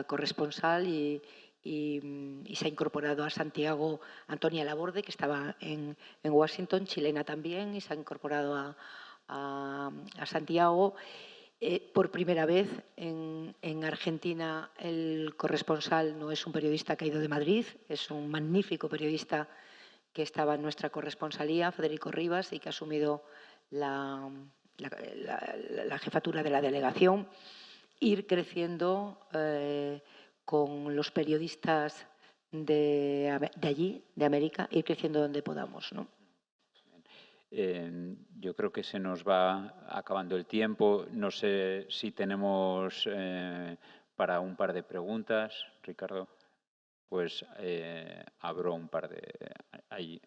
corresponsal y se ha incorporado a Santiago Antonia Laborde, que estaba en Washington, chilena también, y se ha incorporado a Santiago. Por primera vez en Argentina el corresponsal no es un periodista que ha ido de Madrid, es un magnífico periodista que estaba en nuestra corresponsalía, Federico Rivas, y que ha asumido la jefatura de la delegación. Ir creciendo con los periodistas de allí, de América, ir creciendo donde podamos, ¿no? Yo creo que se nos va acabando el tiempo. No sé si tenemos para un par de preguntas, Ricardo. Pues abro un par de ahí.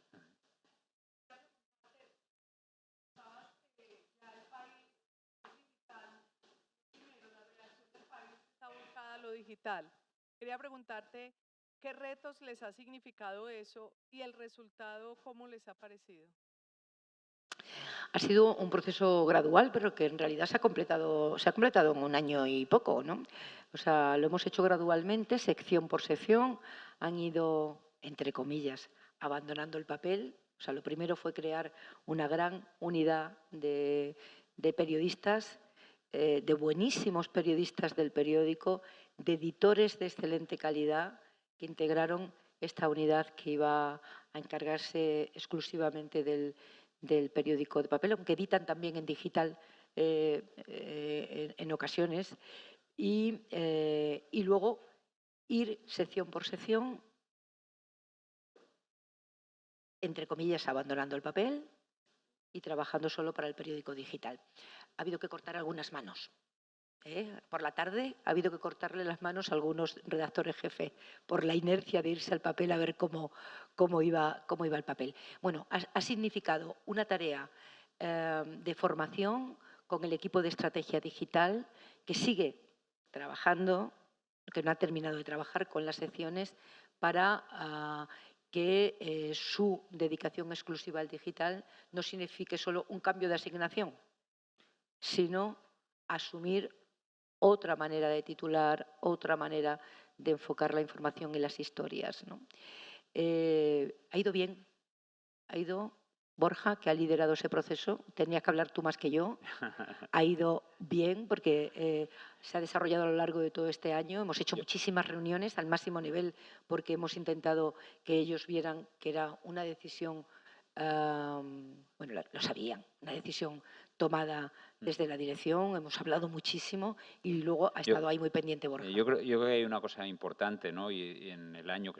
Está volcada a lo digital. Quería preguntarte qué retos les ha significado eso y el resultado, ¿cómo les ha parecido? Ha sido un proceso gradual, pero que en realidad se ha completado en 1 año y poco, ¿no? O sea, lo hemos hecho gradualmente, sección por sección, han ido, entre comillas, abandonando el papel, O sea, lo primero fue crear una gran unidad de periodistas, de buenísimos periodistas del periódico, de editores de excelente calidad que integraron esta unidad que iba a encargarse exclusivamente del periódico de papel, aunque editan también en digital en ocasiones, y luego ir sección por sección, entre comillas, abandonando el papel y trabajando solo para el periódico digital. Ha habido que cortar algunas manos. Por la tarde ha habido que cortarle las manos a algunos redactores jefe por la inercia de irse al papel a ver cómo iba el papel. Bueno, ha significado una tarea de formación con el equipo de estrategia digital que sigue trabajando, que no ha terminado de trabajar con las secciones para que su dedicación exclusiva al digital no signifique solo un cambio de asignación, sino asumir otra manera de titular, otra manera de enfocar la información y las historias, ¿no? Ha ido bien, ha ido Borja, que ha liderado ese proceso, tenías que hablar tú más que yo, ha ido bien porque se ha desarrollado a lo largo de todo este año, hemos hecho muchísimas reuniones al máximo nivel porque hemos intentado que ellos vieran que era una decisión, bueno, lo sabían, una decisión tomada desde la dirección, hemos hablado muchísimo y luego ha estado ahí muy pendiente Borja. Yo creo que hay una cosa importante, ¿no? Y en el año que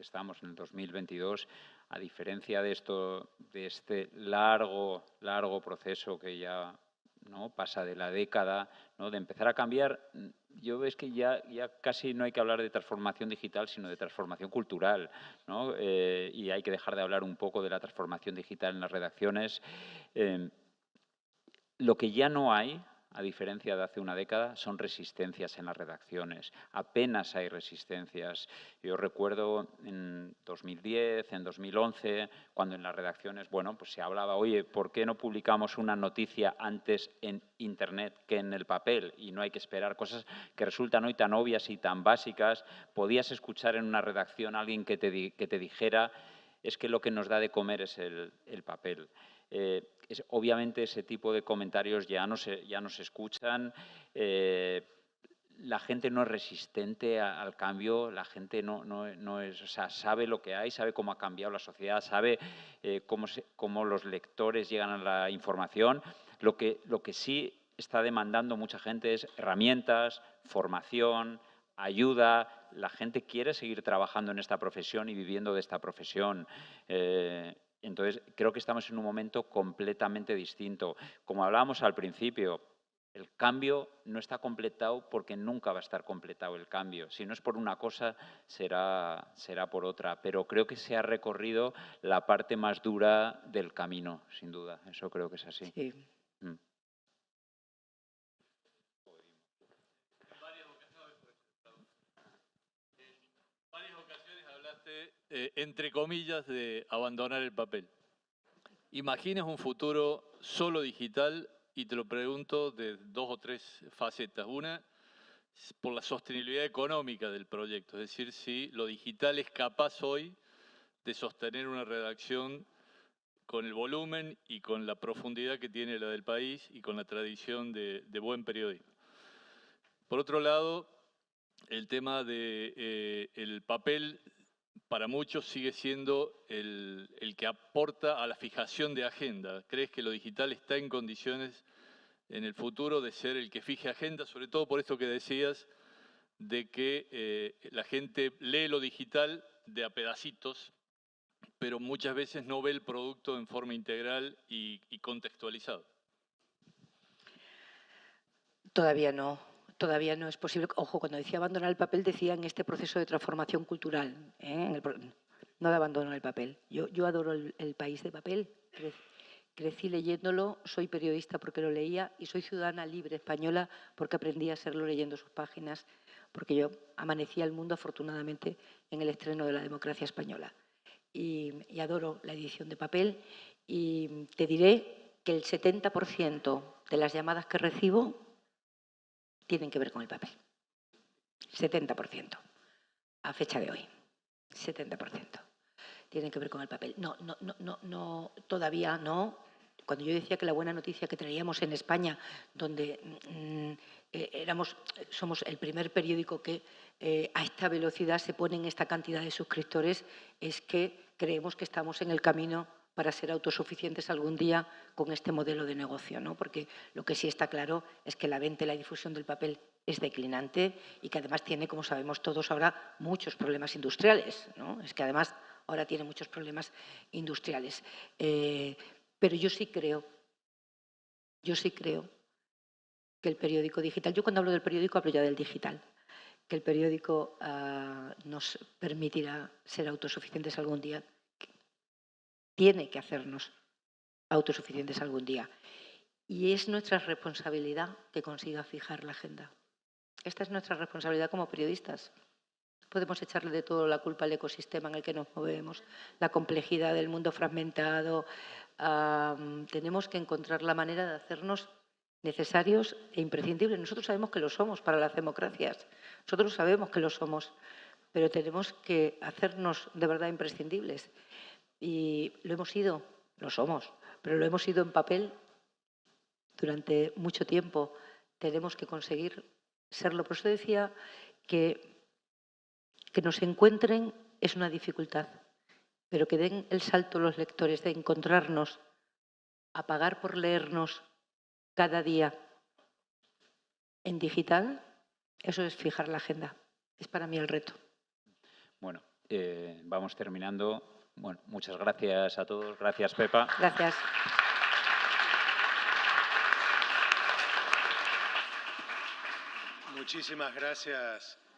estamos, en el 2022, a diferencia de este largo proceso que ya, ¿no?, pasa de la década, ¿no?, de empezar a cambiar, yo ves que ya casi no hay que hablar de transformación digital, sino de transformación cultural, ¿no? Y hay que dejar de hablar un poco de la transformación digital en las redacciones. Lo que ya no hay, a diferencia de hace una década, son resistencias en las redacciones. Apenas hay resistencias. Yo recuerdo en 2010, en 2011, cuando en las redacciones, bueno, pues se hablaba, oye, ¿por qué no publicamos una noticia antes en Internet que en el papel? Y no hay que esperar cosas que resultan hoy tan obvias y tan básicas. Podías escuchar en una redacción a alguien que te dijera, es que lo que nos da de comer es el papel. Obviamente ese tipo de comentarios ya no se escuchan. La gente no es resistente al cambio, la gente no es, o sea, sabe lo que hay, sabe cómo ha cambiado la sociedad, sabe cómo los lectores llegan a la información. Lo que sí está demandando mucha gente es herramientas, formación, ayuda. La gente quiere seguir trabajando en esta profesión y viviendo de esta profesión. Entonces, creo que estamos en un momento completamente distinto. Como hablábamos al principio, el cambio no está completado porque nunca va a estar completado el cambio. Si no es por una cosa, será por otra. Pero creo que se ha recorrido la parte más dura del camino, sin duda. Eso creo que es así. Sí. Entre comillas, de abandonar el papel. ¿Imaginas un futuro solo digital? Y te lo pregunto de 2 o 3 facetas. Una, por la sostenibilidad económica del proyecto, es decir, si lo digital es capaz hoy de sostener una redacción con el volumen y con la profundidad que tiene la del país y con la tradición de buen periodismo. Por otro lado, el tema del papel para muchos sigue siendo el que aporta a la fijación de agenda. ¿Crees que lo digital está en condiciones en el futuro de ser el que fije agenda? Sobre todo por esto que decías de que la gente lee lo digital de a pedacitos, pero muchas veces no ve el producto en forma integral y contextualizado. Todavía no es posible. Ojo, cuando decía abandonar el papel, decía en este proceso de transformación cultural, no de abandono del papel. Yo adoro el país de papel, crecí leyéndolo, soy periodista porque lo leía y soy ciudadana libre española porque aprendí a serlo leyendo sus páginas, porque yo amanecía el mundo afortunadamente en el estreno de la democracia española. Y adoro la edición de papel y te diré que el 70% de las llamadas que recibo tienen que ver con el papel. 70%. A fecha de hoy. 70%. tienen que ver con el papel. No, todavía no. Cuando yo decía que la buena noticia que traíamos en España, donde somos el primer periódico que a esta velocidad se pone en esta cantidad de suscriptores, es que creemos que estamos en el camino para ser autosuficientes algún día con este modelo de negocio, ¿no? Porque lo que sí está claro es que la venta y la difusión del papel es declinante y que además tiene, como sabemos todos ahora, muchos problemas industriales, ¿no? Es que además ahora tiene muchos problemas industriales. Pero yo sí creo que el periódico digital, yo cuando hablo del periódico hablo ya del digital, que el periódico nos permitirá ser autosuficientes algún día, tiene que hacernos autosuficientes algún día. Y es nuestra responsabilidad que consiga fijar la agenda. Esta es nuestra responsabilidad como periodistas. Podemos echarle de todo la culpa al ecosistema en el que nos movemos, la complejidad del mundo fragmentado. Tenemos que encontrar la manera de hacernos necesarios e imprescindibles. Nosotros sabemos que lo somos para las democracias. Nosotros sabemos que lo somos, pero tenemos que hacernos de verdad imprescindibles. Y lo hemos sido, lo somos, pero lo hemos sido en papel durante mucho tiempo. Tenemos que conseguir serlo. Por eso decía que nos encuentren es una dificultad, pero que den el salto los lectores de encontrarnos, a pagar por leernos cada día en digital, eso es fijar la agenda. Es para mí el reto. Bueno, vamos terminando. Bueno, muchas gracias a todos. Gracias, Pepa. Gracias. Muchísimas gracias.